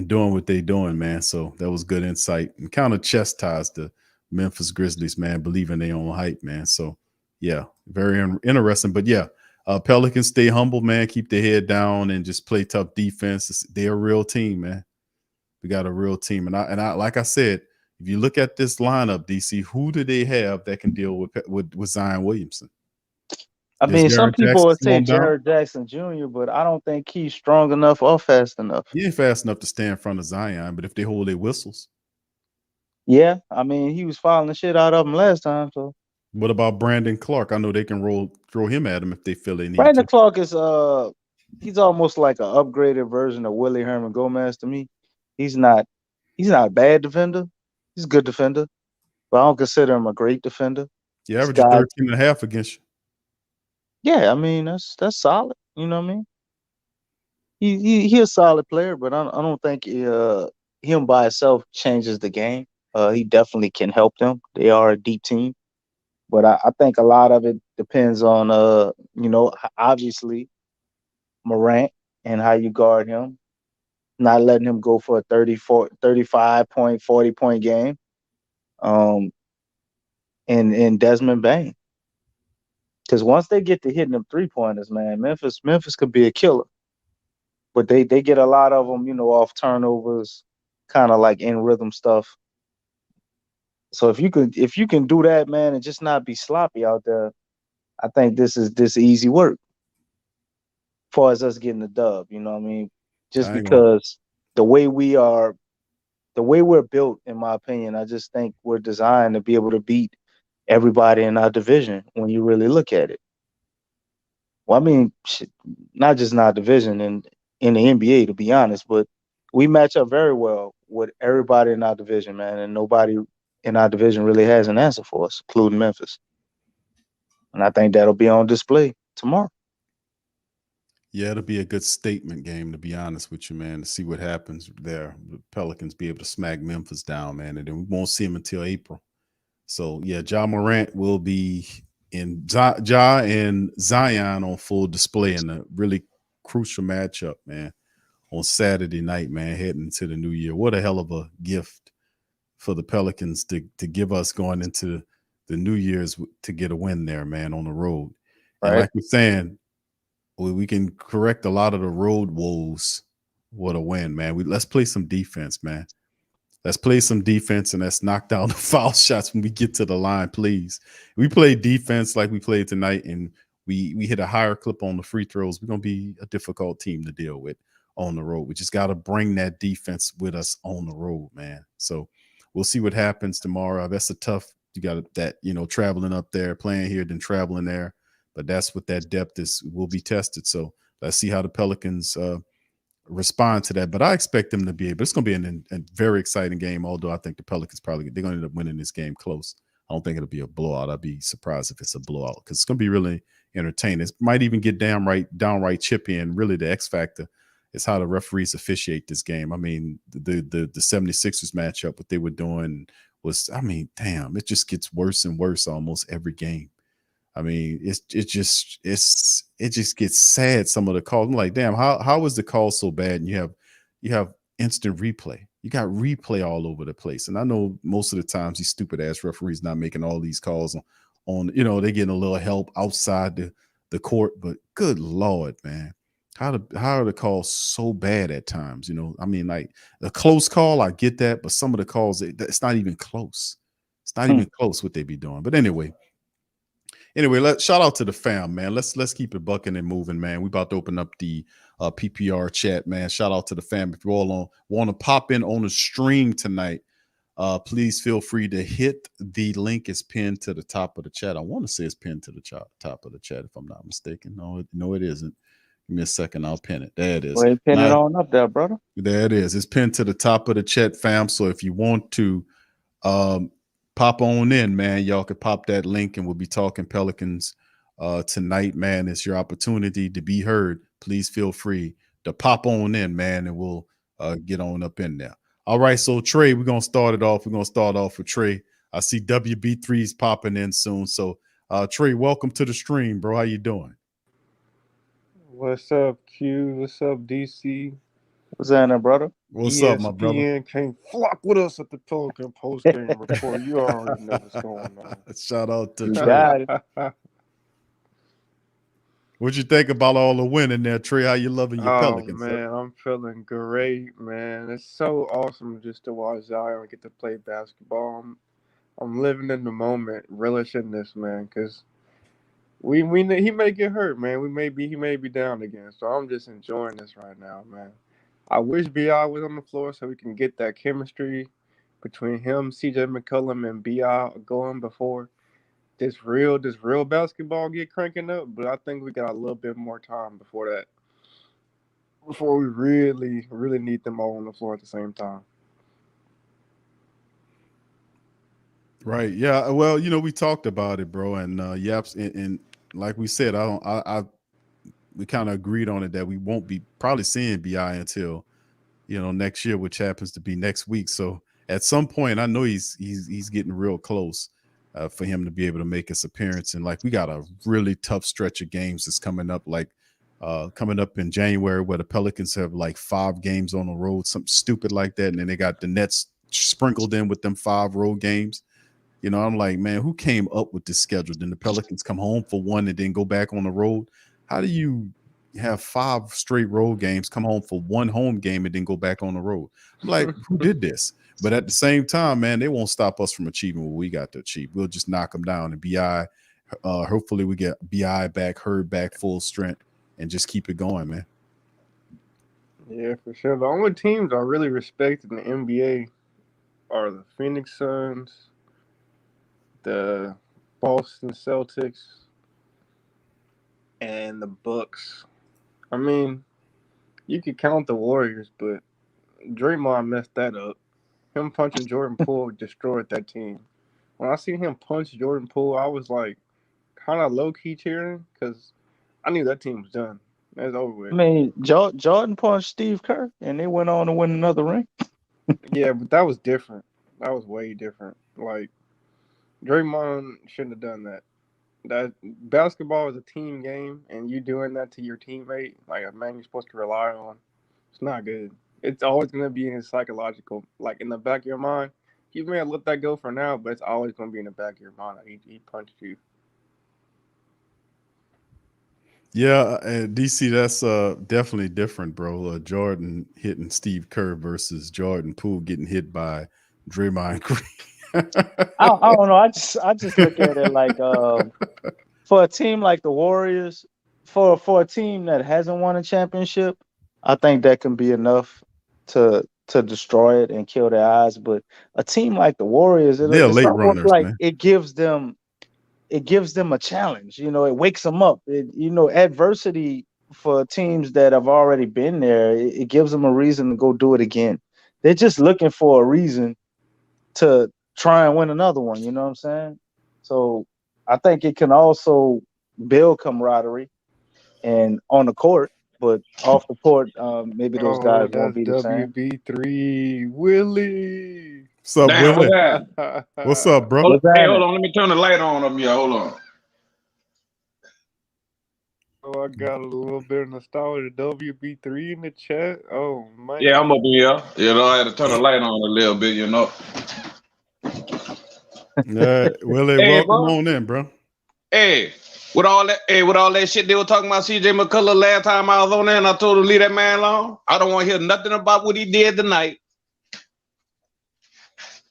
doing what they doing, man. So that was good insight and kind of chastised the Memphis Grizzlies, man, believing their own hype, man. So yeah, very interesting. But yeah, Pelicans stay humble, man. Keep their head down and just play tough defense. They're a real team, man. We got a real team, and I like I said, if you look at this lineup, DC, who do they have that can deal with Zion Williamson? I mean, some people would say Jackson Jared Jackson Jr., but I don't think he's strong enough or fast enough. He ain't fast enough to stay in front of Zion, but if they hold their whistles. Yeah, I mean, he was fouling the shit out of him last time. So what about Brandon Clark? I know they can throw him at him if they feel they need Brandon to. Clark is he's almost like an upgraded version of Willie Herman Gomez to me. He's not a bad defender. He's a good defender, but I don't consider him a great defender. He averaged 13.5 against you. Yeah, I mean that's solid. You know what I mean? He a solid player, but I don't think him by himself changes the game. He definitely can help them. They are a deep team, but I think a lot of it depends on obviously Morant and how you guard him, not letting him go for a 35-point, 40-point game. And Desmond Bain. Because once they get to hitting them 3-pointers, man, Memphis could be a killer. But they get a lot of them, off turnovers, kind of like in rhythm stuff. So if you can do that, man, and just not be sloppy out there, I think this is easy work. As far as us getting the dub, you know what I mean? Just because the way we're built, in my opinion, I just think we're designed to be able to beat everybody in our division when you really look at it. Well, I mean, not just in our division and in the NBA, to be honest, but we match up very well with everybody in our division, man, and nobody in our division really has an answer for us, including Memphis. And I think that'll be on display tomorrow. Yeah, it'll be a good statement game, to be honest with you, man, to see what happens there. The Pelicans be able to smack Memphis down, man, and then we won't see them until April. So, yeah, Ja Morant will be in Ja and Zion on full display in a really crucial matchup, man, on Saturday night, man, heading into the new year. What a hell of a gift for the Pelicans to give us going into the New Year's to get a win there, man, on the road. And Right. like we're saying, we can correct a lot of the road woes. What a win, man. Let's play some defense, man. Let's play some defense and let's knock down the foul shots when we get to the line, please. We play defense like we played tonight and we hit a higher clip on the free throws. We're going to be a difficult team to deal with on the road. We just got to bring that defense with us on the road, man. So we'll see what happens tomorrow. That's a tough, you got that, traveling up there, playing here, then traveling there. But that's what that depth is, will be tested. So let's see how the Pelicans respond to that. But I expect them to be able. It's going to be a very exciting game, although I think the Pelicans they're going to end up winning this game close. I don't think it'll be a blowout. I'd be surprised if it's a blowout because it's going to be really entertaining. It might even get downright chippy, and really the X factor is how the referees officiate this game. I mean, the 76ers matchup, what they were doing was, I mean, damn, it just gets worse and worse almost every game. I mean, it just gets sad. Some of the calls, I'm like, damn, how is the call so bad? And you have instant replay. You got replay all over the place. And I know most of the times these stupid ass referees not making all these calls on they getting a little help outside the court. But good Lord, man, how are the calls so bad at times? I mean, like a close call, I get that, but some of the calls, it's not even close. It's not even close what they be doing. But anyway, let's shout out to the fam, man. Let's keep it bucking and moving, man. We about to open up the PPR chat, man. Shout out to the fam. If you all want to pop in on the stream tonight, please feel free to hit the link. It's pinned to the top of the chat. I want to say it's pinned to the top of the chat, if I'm not mistaken. No, it isn't. Give me a second. I'll pin it. There it is. Well, pin it on up there, brother. There it is. It's pinned to the top of the chat, fam. So if you want to pop on in, man, y'all could pop that link and we'll be talking Pelicans tonight, man. It's your opportunity to be heard. Please feel free to pop on in, man, and we'll get on up in there. All right, so Trey, we're going to start it off. We're going to start off with Trey. I see WB3's popping in soon. So, Trey, welcome to the stream, bro. How you doing? What's up, Q? What's up, DC? What's happening, brother? What's up, my brother? ESPN can't flock with us at the Pelican post-game report. You already know what's going on. Shout out to You Trey. got it. What'd you think about all the winning there, Trey? How you loving your Pelicans? Oh, man, I'm feeling great, man. It's so awesome just to watch Zion get to play basketball. I'm living in the moment, relishing this, man, because he may get hurt, man. He may be down again. So I'm just enjoying this right now, man. I wish B.I. was on the floor so we can get that chemistry between him, CJ McCollum, and B.I. going before this real basketball get cranking up. But I think we got a little bit more time before that. Before we really, really need them all on the floor at the same time. Right. Yeah. Well, we talked about it, bro. And yaps and like we said, we kind of agreed on it that we won't be probably seeing BI until, next year, which happens to be next week. So at some point, I know he's getting real close for him to be able to make his appearance. And like, we got a really tough stretch of games that's coming up, coming up in January, where the Pelicans have like 5 games on the road, something stupid like that. And then they got the Nets sprinkled in with them 5 road games. I'm like, man, who came up with this schedule? Then the Pelicans come home for 1 and then go back on the road. How do you have 5 straight road games, come home for 1 home game, and then go back on the road? I'm like, who did this? But at the same time, man, they won't stop us from achieving what we got to achieve. We'll just knock them down. And BI, hopefully we get BI back, Hurd back, full strength, and just keep it going, man. Yeah, for sure. The only teams I really respect in the NBA are the Phoenix Suns, the Boston Celtics, and the Bucks. I mean, you could count the Warriors, but Draymond messed that up. Him punching Jordan Poole destroyed that team. When I seen him punch Jordan Poole, I was like kind of low-key cheering because I knew that team was done. That's over with. I mean, Jordan punched Steve Kerr, and they went on to win another ring. Yeah, but that was different. That was way different. Like, Draymond shouldn't have done that. That basketball is a team game, and you doing that to your teammate, like a man you're supposed to rely on, it's not good. It's always going to be in his psychological, like in the back of your mind. You may have let that go for now, but it's always going to be in the back of your mind. He punched you. Yeah, DC, that's definitely different, bro. Jordan hitting Steve Kerr versus Jordan Poole getting hit by Draymond Green. I don't know. I just look at it like for a team like the Warriors, for a team that hasn't won a championship, I think that can be enough to destroy it and kill their eyes. But a team like the Warriors, they're it's late almost runners, like man. it gives them a challenge. You know, it wakes them up. Adversity for teams that have already been there, it gives them a reason to go do it again. They're just looking for a reason to try and win another one. You know what I'm saying? So I think it can also build camaraderie and on the court, but off the court, maybe those guys won't be the same. WB3 Willie. What's up, Damn, Willie? what's that? What's up, bro? Hold, What's hey, that? hold on. Let me turn the light on up here. Hold on. Oh, I got a little bit of nostalgia. WB3 in the chat. Oh, man. Yeah, I'm up here. You know, I had to turn the light on a little bit, you know. Willie, Hey, welcome bro. on in, bro. Hey, with all that shit they were talking about CJ McCollum last time I was on there, and I told him to leave that man alone. I don't want to hear nothing about what he did tonight.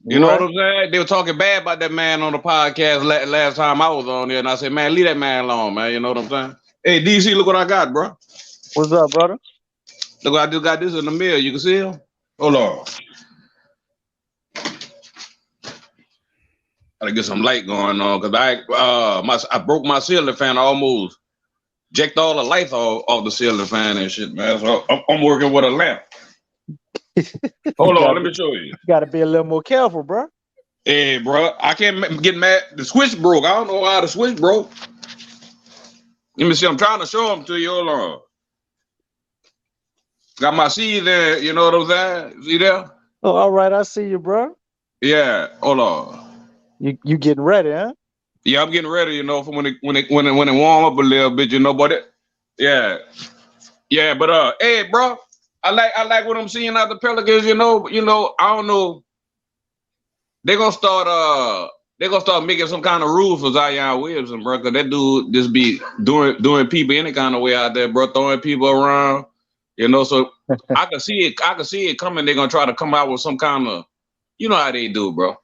You know what I'm saying? They were talking bad about that man on the podcast last time I was on there, and I said, man, leave that man alone, man. You know what I'm saying? Hey, DC, look what I got, bro. What's up, brother? Look, I just got this in the mail. You can see him? Hold on. Gotta get some light going on because I broke my ceiling fan. I almost jacked all the lights off the ceiling fan and shit, man. So I'm working with a lamp. Hold on, let me show you. You got to be a little more careful, bro. Hey, bro, I can't get mad. The switch broke. I don't know how the switch broke. Let me see. I'm trying to show them to you. Hold on. Got my seed there. You know what I'm saying? See there? Oh, all right. I see you, bro. Yeah. Hold on. You getting ready, huh? Yeah, I'm getting ready. You know, for when it warm up a little bit. You know, but yeah. But hey, bro, I like what I'm seeing out the Pelicans. You know, I don't know. They're gonna start making some kind of rules for Zion Williamson, bro. Cause that dude just be doing people any kind of way out there, bro, throwing people around. You know, so I can see it coming. They're gonna try to come out with some kind of, you know how they do, bro.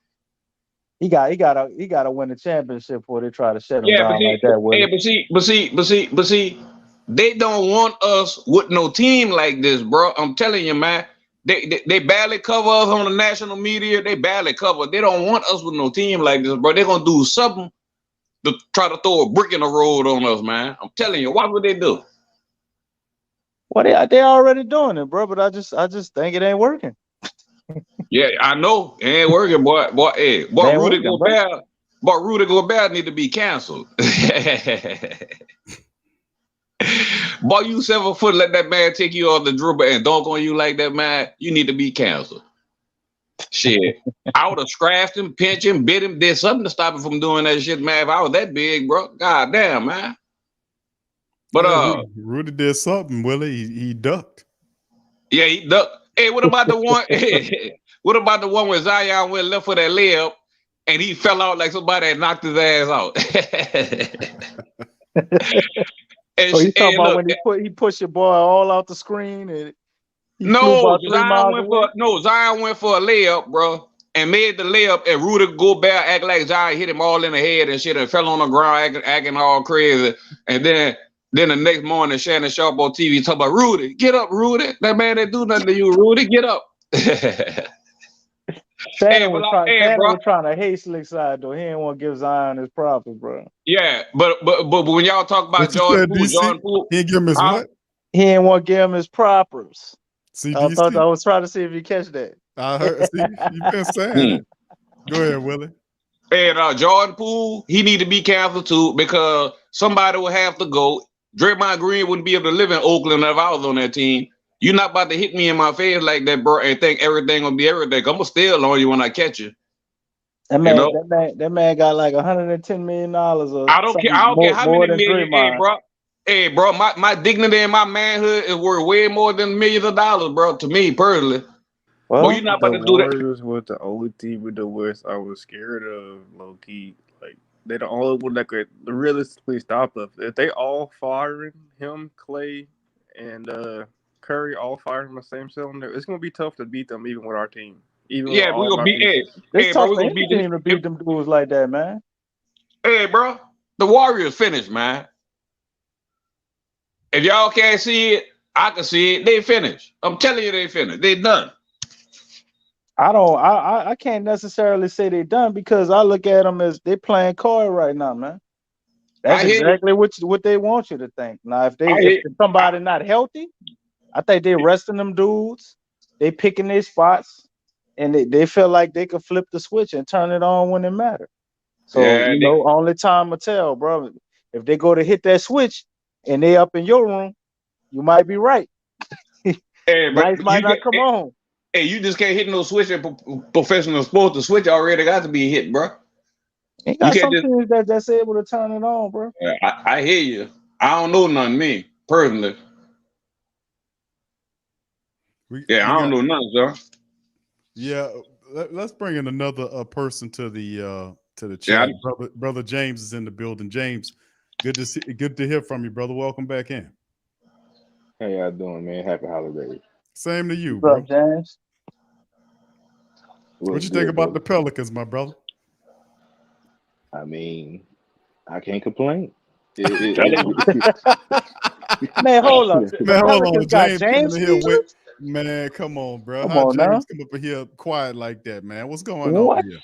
He gotta win the championship before they try to shut him down like that. But see, they don't want us with no team like this, bro. I'm telling you, man. They barely cover us on the national media. They barely cover. They don't want us with no team like this, bro. They're gonna do something to try to throw a brick in the road on us, man. I'm telling you, watch what they do. Well, they already doing it, bro. But I just think it ain't working. Yeah, I know it ain't working, boy. Rudy Gobert need to be canceled. Boy, you 7 foot, let that man take you off the dribble and dunk on you like that, man. You need to be canceled. Shit, I would have scratched him, pinched him, bit him, did something to stop him from doing that shit, man. If I was that big, bro, god damn, man. But Rudy did something, Willie. He ducked. Yeah, he ducked. Hey, what about the one? What about the one where Zion went left for that layup and he fell out like somebody had knocked his ass out? So you talking about when he pushed your boy all out the screen and Zion went for a layup, bro, and made the layup, and Rudy Gobert act like Zion hit him all in the head and shit and fell on the ground acting all crazy. And then the next morning, Shannon Sharp on TV talking about Rudy, get up, Rudy. That man didn't do nothing to you, Rudy, get up. Hey, but hey, Shannon bro. was trying to hate Slick Side though. He didn't want to give Zion his props, bro. Yeah, but when y'all talk about What you said, DC? Jordan Poole, He didn't give him his huh? what? He didn't want to give him his propers. I thought CDC? I was trying to see if you catch that. I heard. See, you've been saying it. Go ahead, Willie. And Jordan Poole, he need to be canceled too because somebody will have to go. Draymond Green wouldn't be able to live in Oakland if I was on that team. You're not about to hit me in my face like that, bro, and think everything gonna be everything. I'm gonna steal on you when I catch you. That You man, know, that man got like $110 million or I don't care. I something don't care how more many than million. Draymond. Hey, bro, my dignity and my manhood is worth way more than millions of dollars, bro. To me personally, but you're Well, not The about to do that. Warriors was the only team in the West I was scared of, low key. Like they the only one that could realistically stop us. If they all firing him, Clay, and Curry all firing the same cylinder, it's gonna be tough to beat them even with our team, even with Yeah, we all gonna my beat. Hey, pieces. it's bro, tough we for gonna any beat team to beat them dudes like that, man. Hey, bro, the Warriors finished, man. If y'all can't see it, I can see it. They finished. I'm telling you, they finished. They done. I can't necessarily say they done because I look at them as they playing coy right now, man. That's I hear you. exactly what they want you to think. Now, if I hear. somebody not healthy, I think they resting them dudes. They picking their spots, and they feel like they could flip the switch and turn it on when it matters. So Yeah, only time will tell, bro. If they go to hit that switch and they up in your room, you might be right. hey, Lights but might not come on. hey, you just can't hit no switch in professional sports. The switch already got to be hit, bro. Ain't You got can't some just. teams that's able to turn it on, bro. I hear you. I don't know none, me personally. Yeah, I don't know none, sir. Yeah, let's bring in another person to the Yeah, chat. Brother James is in the building. James, good to hear from you, brother. Welcome back in. How y'all doing, man? Happy holidays. Same to you, What's bro. up, James? What What's you think good, about brother? the Pelicans, my brother? I mean, I can't complain. Man, hold up. The Man, hold Pelicans on. got James coming James in here Speeders? with man, come on, bro. Come How on now. James come up in here quiet like that, man? What's going on What? here?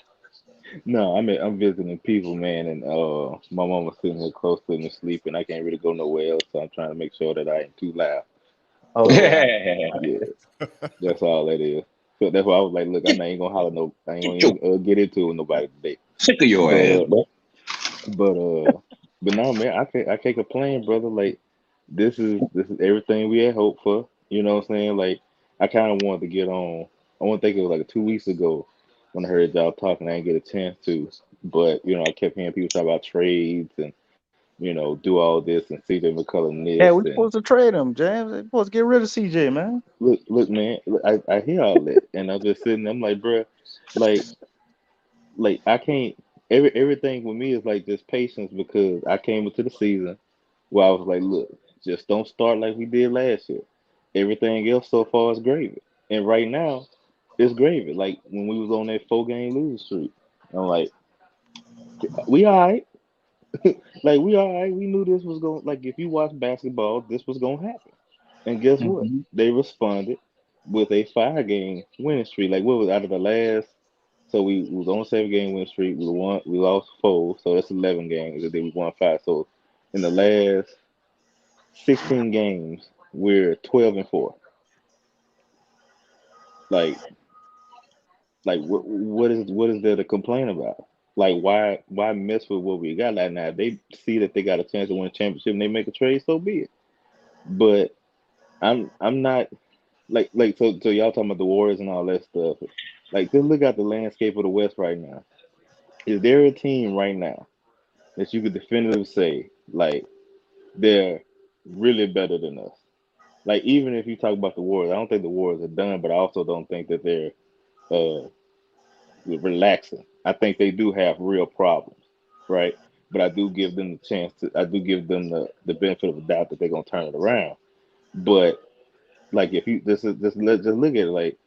No, I'm visiting people, man, and my mom was sitting here close to me sleeping. I can't really go nowhere else, so I'm trying to make sure that I ain't too loud. Oh, So yeah. yeah, that's all that is. So that's why I was like, look, I ain't gonna holler no, I ain't gonna even, get into it with nobody today. sick of your ass, But bro. but no, man, I can't complain, brother. Like this is everything we had hoped for. You know what I'm saying? Like I kind of wanted to get on. I want to think it was like 2 weeks ago when I heard y'all talking. I didn't get a chance to, but I kept hearing people talk about trades and do all this and CJ McCollum Yeah, this we and supposed to trade him, James. They supposed to get rid of CJ, man. look, man. I hear all that, and I'm just sitting. I'm like, bruh, like I can't. Everything with me is like just patience because I came into the season where I was like, look, just don't start like we did last year. Everything else so far is gravy. And right now, it's gravy. Like when we was on that 4-game losing streak. I'm like, we all right. Like we all right. We knew this was going like if you watch basketball, this was gonna happen. And guess what? Mm-hmm. They responded with a 5-game winning streak. Like what was out of the last so we was on a 7-game win streak. We lost 4, so that's 11 games, and then we won 5. So in the last 16 games, we're 12-4. Like, what is there to complain about? Like, why mess with what we got? Like now, if they see that they got a chance to win a championship and they make a trade, so be it. But I'm not so y'all talking about the Warriors and all that stuff. Like, just look at the landscape of the West right now. Is there a team right now that you could definitively say like they're really better than us? Like even if you talk about the Warriors, I don't think the Warriors are done, but I also don't think that they're uh, relaxing. I think they do have real problems, right? But I do give them the chance to. I do give them the benefit of the doubt that they're gonna turn it around. But like if you just look at it, like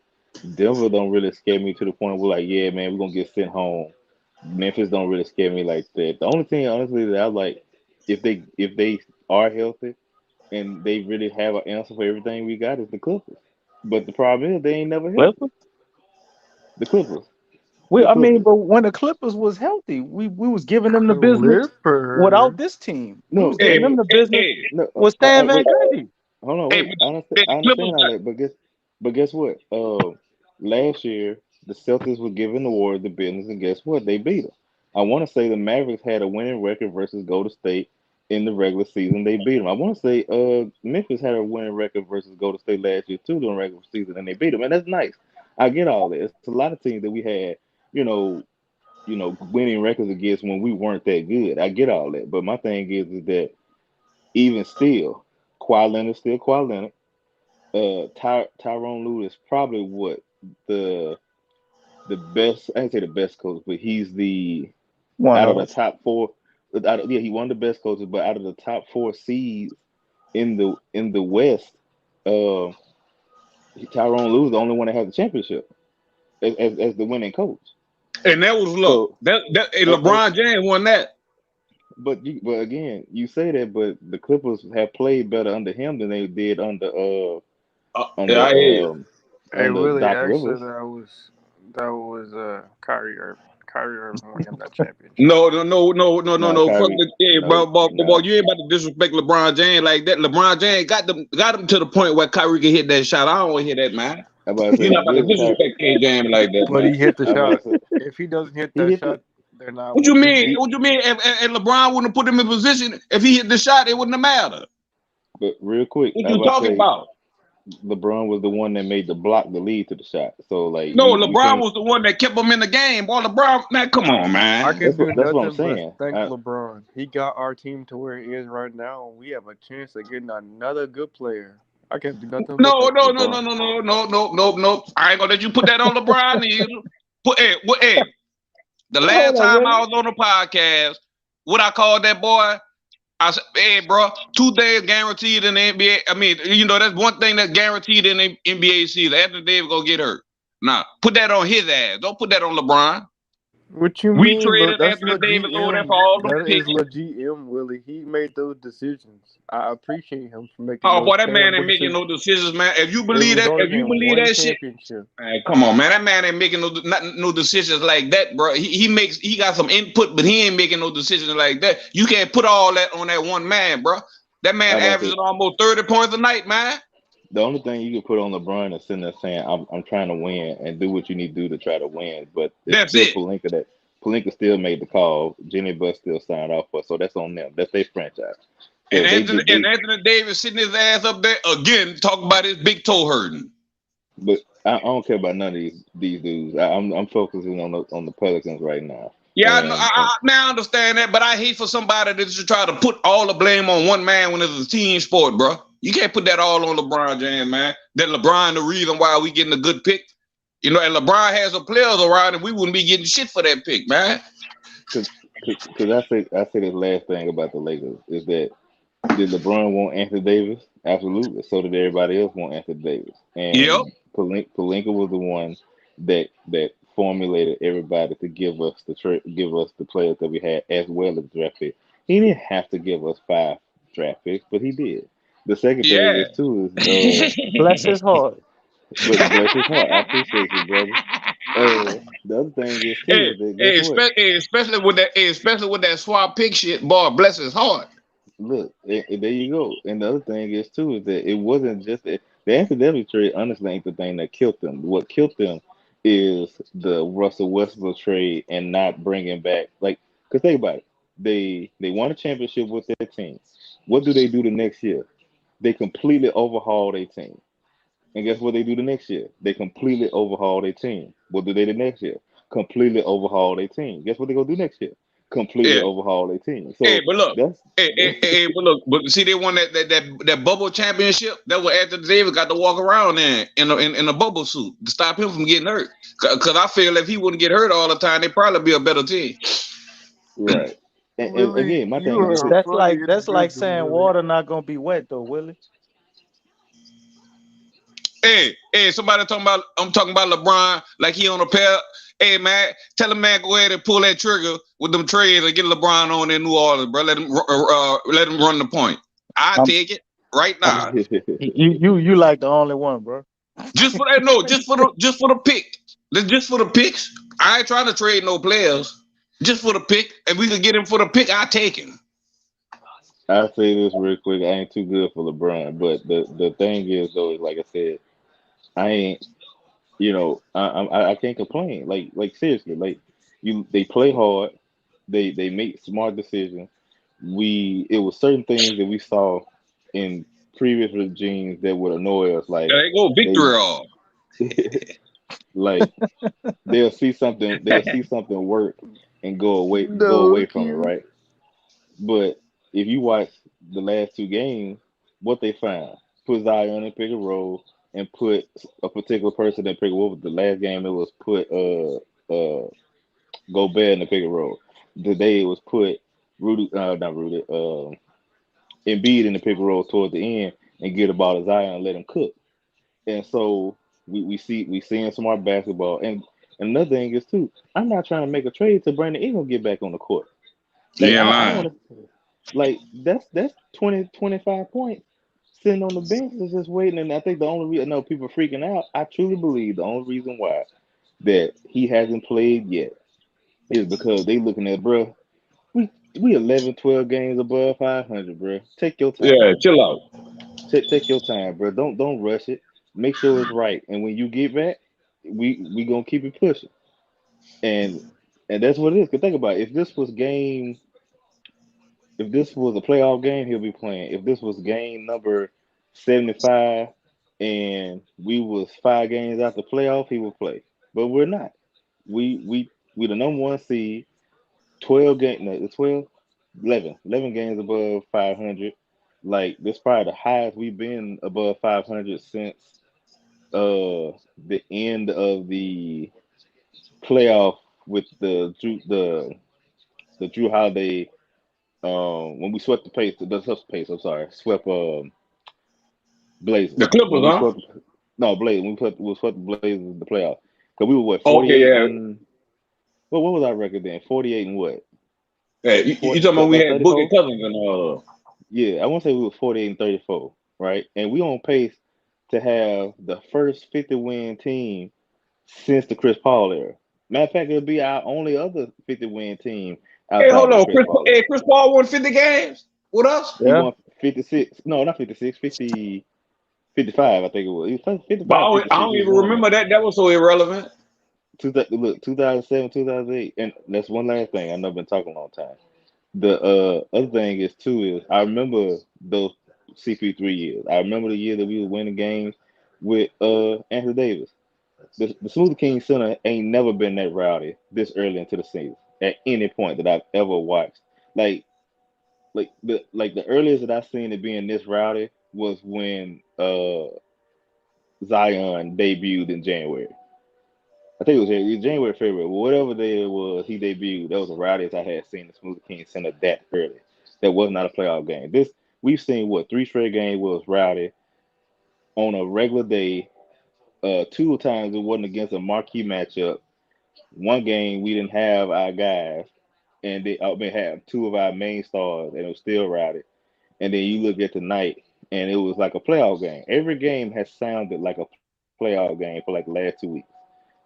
Denver don't really scare me to the point where like yeah man we're gonna get sent home. Memphis don't really scare me like that. The only thing honestly that I like if they are healthy and they really have an answer for everything we got is the Clippers. But the problem is they ain't never healthy. Clippers? The Clippers. I mean, but when the Clippers was healthy, we was giving them the business without this team. We was giving them the business with Stan Van Gundy. Hold on, Hey, wait. but I the understand Clippers all that, but guess what? Last year the Celtics were giving the Warriors the business, and guess what? They beat them. I want to say the Mavericks had a winning record versus Golden State in the regular season. They beat them. I want to say Memphis had a winning record versus Golden State last year too during regular season, and they beat them. And that's nice. I get all that. It's a lot of teams that we had, winning records against when we weren't that good. I get all that. But my thing is that even still, Kawhi Leonard's still Kawhi Leonard. Tyrone Lue is probably what the best. I didn't say the best coach, but he's the out of the top four. He won the best coaches, but out of the top 4 seeds in the West, Tyrone Lue is the only one that has a championship as the winning coach. And that was look. LeBron James won that. But again, you say that, but the Clippers have played better under him than they did under Hey, Willie, Doc actually, Rivers. that was Kyrie Irving. Kyrie Irving won him that championship. No. Kyrie, Fuck the yeah, no, boy, you ain't about to disrespect LeBron James like that. LeBron James got him to the point where Kyrie can hit that shot. I don't want to hear that, man. You're not about to disrespect K James like that, But man. he hit the shot. If he doesn't hit that shot, they're not. What you mean? What you mean? If LeBron wouldn't have put him in position, if he hit the shot, it wouldn't have mattered. But real quick, What you talking about? LeBron was the one that made the block the lead to the shot. So LeBron was the one that kept him in the game. Boy, LeBron, man, come on, man. I can do that's what I'm nothing saying. but thank LeBron. He got our team to where it is right now. We have a chance of getting another good player. I can't do nothing. No. I ain't gonna let you put that on LeBron either. The last time I was on the podcast, what I called that boy, I said, hey, bro, 2 days guaranteed in the NBA. I mean, that's one thing that's guaranteed in the NBA season. Anthony Davis gonna get hurt. Now, put that on his ass. Don't put that on LeBron. What you We mean? traded That's Anthony Davis over there for all them That is picks. legit, Willie. He made those decisions. I appreciate him for making. Oh, those boy, that man terrible ain't making decisions. no decisions, man. If you believe that, shit, championship. man, come on, man. That man ain't making no decisions like that, bro. He got some input, but he ain't making no decisions like that. You can't put all that on that one man, bro. That man averaging almost 30 points a night, man. The only thing you can put on LeBron is sitting there saying, I'm trying to win and do what you need to do to try to win. But it's still Pelinka still made the call. Jenny Buss still signed off for, so that's on them. That's their franchise. So and Anthony Davis sitting his ass up there again, talking about his big toe hurting. But I don't care about none of these dudes. I'm focusing on the Pelicans right now. Yeah, I understand that, but I hate for somebody to just try to put all the blame on one man when it's a team sport, bro. You can't put that all on LeBron James, man. That LeBron the reason why we getting a good pick. And LeBron has some players around, and we wouldn't be getting shit for that pick, man. Because I say this last thing about the Lakers is that did LeBron want Anthony Davis? Absolutely. So did everybody else want Anthony Davis. And Pelinka was the one that formulated everybody to give us the players that we had as well as draft picks. He didn't have to give us 5 draft picks, but he did. The second thing is too is bless his heart. Bless his heart. I appreciate you, brother. The other thing is too, especially with that swap pick shit, boy, bless his heart. Look, there you go. And the other thing is too is that it wasn't just the Anthony Davis trade. Honestly, ain't the thing that killed them. What killed them is the Russell Westbrook trade and not bringing back because think about it. They won a championship with their team. What do they do the next year? They completely overhaul their team. And guess what they do the next year? They completely overhaul their team. What do they the next year? Completely overhaul their team. Guess what they gonna do next year? Completely overhaul their team. So but see, they won that bubble championship. That was Anthony Davis got to walk around in a bubble suit to stop him from getting hurt. Because I feel if he wouldn't get hurt all the time, they'd probably be a better team. Right. And again, my thing is that's like saying water not gonna be wet though, Willie. Hey, somebody I'm talking about LeBron like he on a pair. Hey man, tell him man go ahead and pull that trigger with them trades and get LeBron on in New Orleans, bro. Let him run the point. I take it right now. You like the only one, bro. Just for that, no, just for the pick. Just for the picks. I ain't trying to trade no players just for the pick. If we could get him for the pick, I take him. I'll say this real quick. I ain't too good for LeBron, but the thing is though, is like I said, I ain't. I can't complain. Like seriously, like they play hard. They make smart decisions. It was certain things that we saw in previous regimes that would annoy us. Like There you go, they victory all. like they'll see something work and go away No, from it, Q. right? But if you watch the last two games, what they find, put Zion in pick and roll and put a particular person in pick and roll. The last game it was put Gobert in the pick and roll. Today it was put Embiid in the pick and roll toward the end and get the ball to Zion and let him cook. And so we seeing smart basketball. And another thing is too, I'm not trying to make a trade to Brandon Ingram get back on the court. Like Yeah, I lying. want to, like that's 20, 25 points sitting on the bench is just waiting. And I think the only reason I know people are freaking out, I truly believe the only reason why that he hasn't played yet is because they looking at, bro, we 11, 12 games above 500, bro. Take your time. Yeah, chill out. Take your time, bro. Don't rush it. Make sure it's right. And when you get back, we gonna keep it pushing. And that's what it is. Cause think about it. If this was a playoff game, he'll be playing. If this was game number 75 and we was 5 games out the playoff, he would play. But we're not. We the number one seed, 12 game no, 12, 11 games above 500. Like this probably the highest we've been above 500 since the end of the playoff with the Drew Holiday when we swept I'm sorry, swept Blazers. The Clippers, When we huh? swept no Blazers, we swept the Blazers in the playoff. Because we were what, Okay, 48 yeah. and what was our record then? 48 and what? Hey, you 40, talking about we like had Boogie 34? Cousins and Yeah, I want to say we were 48 and 34, right? And we on pace to have the first 50-win team since the Chris Paul era. Matter of fact, it'll be our only other 50-win team hey, outside hold of the on, Chris Paul era. Chris Paul won 50 games with us. He Yeah. won 56. No, not 56, 50, 55, I think it was. He was But 55, I 56. don't He was even one of remember them. that. That was so irrelevant. Look, 2007, 2008. And that's one last thing. I know I've been talking a long time. The other thing is too is I remember those CP3 years. I remember the year that we were winning games with Anthony Davis. The Smoothie King Center ain't never been that rowdy this early into the season at any point that I've ever watched. The earliest that I've seen it being this rowdy was when Zion debuted in January. I think it was January, February, whatever day it was, he debuted. That was the rowdiest I had seen the Smoothie King Center that early. That was not a playoff game. We've seen 3 straight games was rowdy on a regular day. 2 times it wasn't against a marquee matchup. One game we didn't have our guys, and they have 2 of our main stars, and it was still rowdy. And then you look at tonight, and it was like a playoff game. Every game has sounded like a playoff game for like the last 2 weeks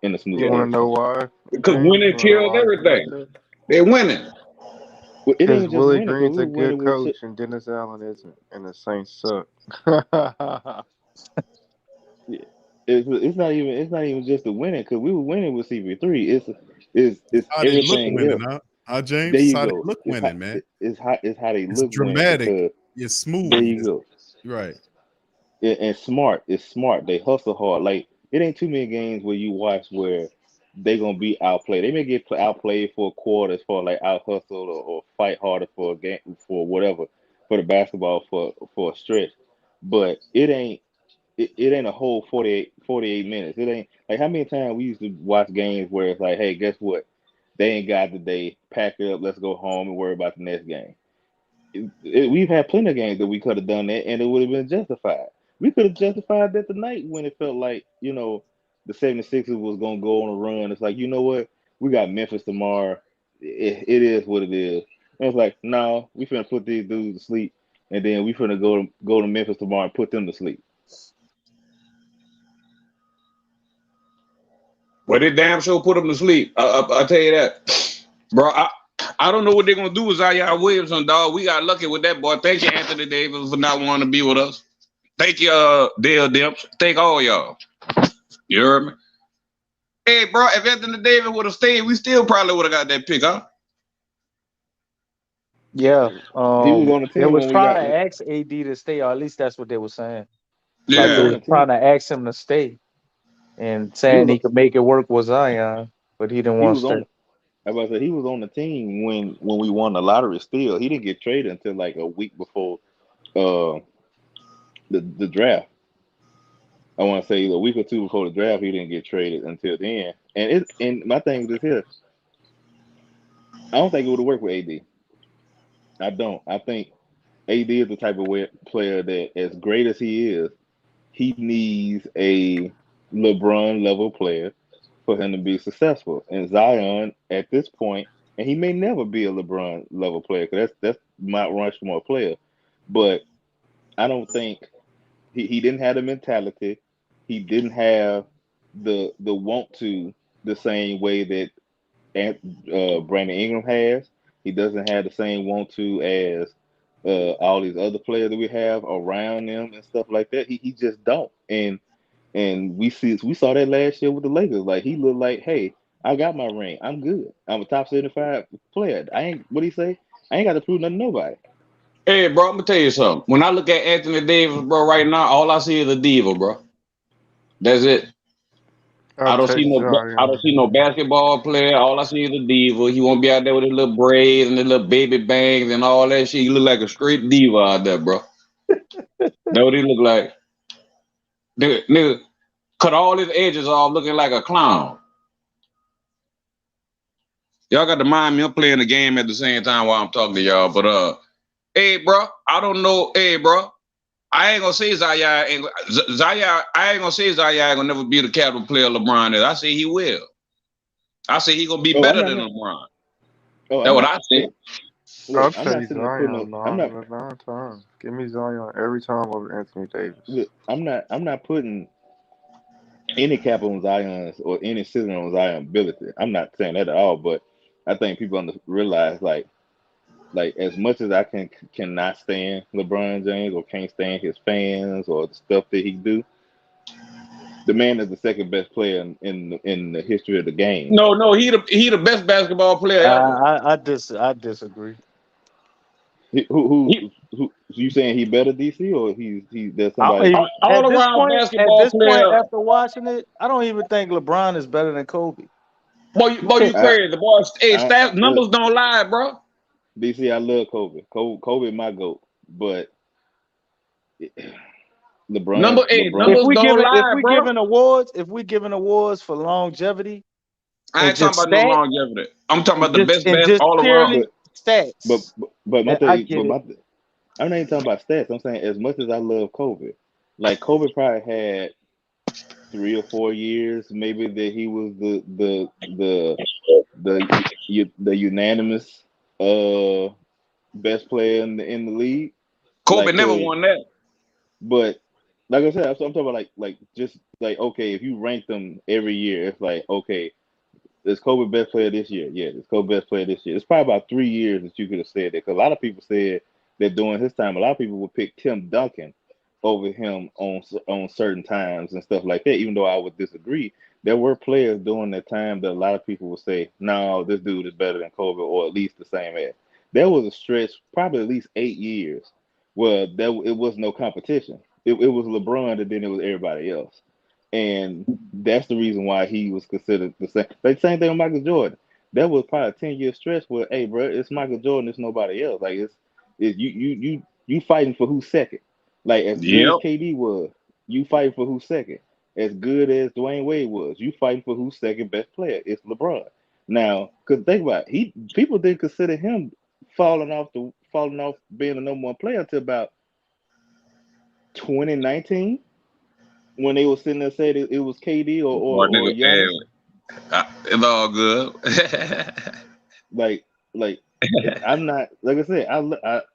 in the Smoothie You Yeah, want to King know Center. why? because James, winning you want to know kills why I feel like everything. that? They're winning. Well, it Because ain't just Willie winning because Green's we a were good winning with. coach and Dennis Allen isn't, and the Saints suck. Yeah. It's not even just the winning because we were winning with CP3. It's How they look everything winning, else. huh, There James? It's you how they go. look winning, man. It's how they It's look winning dramatic. because It's there smooth. you go. Right. And smart. It's smart. They hustle hard. Like it ain't too many games where you watch where they gonna be outplayed. They may get outplayed for a quarter as far like out hustled or fight harder for a game for whatever for the basketball for a stretch. But it ain't a whole 48 minutes. It ain't like how many times we used to watch games where it's like, hey, guess what? They ain't got the day. Pack it up. Let's go home and worry about the next game. We've had plenty of games that we could have done that and it would have been justified. We could have justified that tonight when it felt like, the 76ers was going to go on a run. It's like, you know what? We got Memphis tomorrow. It is what it is. And it's like, no, we finna put these dudes to sleep and then we finna go to Memphis tomorrow and put them to sleep. Well, they damn sure put him to sleep. I tell you that, bro. I don't know what they're gonna do with Zion Williamson, dog. We got lucky with that boy. Thank you, Anthony Davis, for not wanting to be with us. Thank you, Dale Demps. Thank all y'all. You heard me? Hey, bro, if Anthony Davis would have stayed, we still probably would have got that pick, huh? Yeah, He was on the they team was when we trying got. to ask AD to stay, or at least that's what they were saying. He Like was they Yeah. on were the trying team. to ask him to stay and He saying was. he could make it work with Zion, but he didn't He want to was stay. on. I was about to say he was on the team when we won the lottery. Still, he didn't get traded until like a week before uh the draft. I want to say a week or two before the draft, he didn't get traded until then. And my thing is here, I don't think it would have worked with AD. I don't. I think AD is the type of player that, as great as he needs a LeBron level player for him to be successful. And Zion, at this point, and he may never be a LeBron level player because that's Mount Rushmore player, but I don't think he didn't have the mentality. He didn't have the want to the same way that Brandon Ingram has. He doesn't have the same want to as all these other players that we have around him and stuff like that. He just don't. And we saw that last year with the Lakers. Like he looked like, hey, I got my ring. I'm good. I'm a top 75 player. I ain't what he say? I ain't got to prove nothing to nobody. Hey, bro, I'm gonna tell you something. When I look at Anthony Davis, bro, right now, all I see is a diva, bro. That's it. I I'll don't take see no Zion. basketball player. All I see is a diva. He won't be out there with his little braids and his little baby bangs and all that shit. He look like a straight diva out there, bro. That's what he look like. Nigga cut all his edges off looking like a clown. Y'all got to mind me. I'm playing the game at the same time while I'm talking to y'all. But hey, bro, I don't know. Hey, bro, I ain't gonna say Zion. I ain't gonna say Zion gonna never be the capital player LeBron is. I say he will. I say he gonna be Oh, I'm better not. than LeBron. Oh, That's I'm what not. I say. I'll Look, I'm not take sitting there putting no. Zion I'm not. 9 Give me Zion every time over Anthony Davis. Look, I'm not. I'm not putting any cap on Zion's or any ceiling on Zion's ability. I'm not saying that at all. But I think people realize like as much as I cannot stand LeBron James or can't stand his fans or the stuff that he do, the man is the second best player in the history of the game. No, he the best basketball player ever. I disagree. Who you saying he better DC or there's I don't somebody? even All around at basketball this point player. after watching it, I don't even think LeBron is better than Kobe. Boy, you crazy. Boy, hey, stats, Look, numbers don't lie, bro. DC, I love Kobe. Kobe my GOAT, but LeBron. Numbers don't If lie, we bro. giving awards for longevity I and ain't talking just about no stats longevity. I'm talking about the and best just all around. purely But stats, but my then I thing, get it. I'm not even talking about stats. I'm saying as much as I love Kobe, like Kobe probably had 3 or 4 years, maybe that he was the unanimous best player in the league. Kobe Like, never cause, won that. but like I said, I'm talking about like just like okay, if you rank them every year, it's like okay, is Kobe best player this year? Yeah, is Kobe best player this year? It's probably about 3 years that you could have said that because a lot of people said that during his time, a lot of people would pick Tim Duncan over him on certain times and stuff like that. Even though I would disagree, there were players during that time that a lot of people would say, "No, this dude is better than Kobe, or at least the same as." There was a stretch, probably at least 8 years, where it was no competition. It was LeBron, and then it was everybody else, and that's the reason why he was considered the same. Like same thing with Michael Jordan. That was probably a 10-year stretch where, hey, bro, it's Michael Jordan, it's nobody else. Like it's you fighting for who's second. Like as good as Yep. KD was, you fighting for who's second. As good as Dwayne Wade was, you fighting for who's second best player. It's LeBron. Now, cause think about it, people didn't consider him falling off being the number one player until about 2019 when they were sitting there saying it was KD Boy, or nigga, Giannis. it's all good. Like I'm not like I said.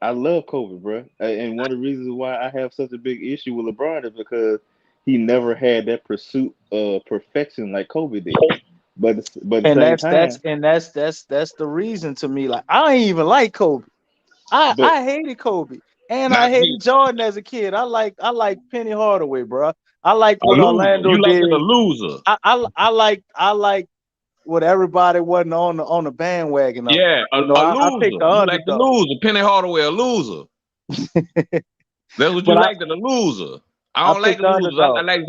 I love Kobe, bro, and one of the reasons why I have such a big issue with LeBron is because he never had that pursuit of perfection like Kobe did. But at the And same time, that's the reason to me. Like I ain't even like Kobe. but I hated Kobe. And I Not hated me. Jordan as a kid. I like Penny Hardaway, bro. I like A what loser. Orlando You like it a did. loser. I like what everybody wasn't on the bandwagon of. Yeah, You know, a I picked loser. the You like the underdog. loser. Penny Hardaway, a loser. That's what you But like, a loser. I I don't like picked the losers. I underdog. like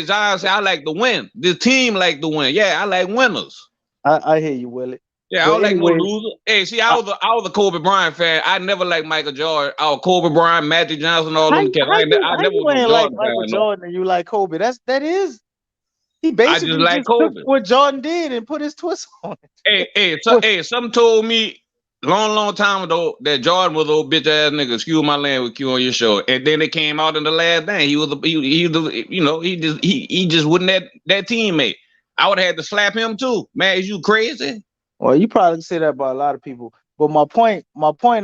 Zion said, I like to win. This team like to win. Yeah, I like winners. I hear you, Willie. Yeah, I But don't like no anyway, loser. Hey, see, I was a Kobe Bryant fan. I never liked Michael Jordan. I was Kobe Bryant, Magic Johnson, all them cats. I never you was no ain't like Jordan Michael fan. No. Jordan and you like Kobe? He I just basically like just took Kobe. what Jordan did and put his twist on it. Some told me long time ago that Jordan was an old bitch ass nigga. Excuse my language, Q on your show. And then it came out in the last thing. He just wasn't that teammate. I would have had to slap him too. Man, is you crazy? Well, you probably say that about a lot of people. But my point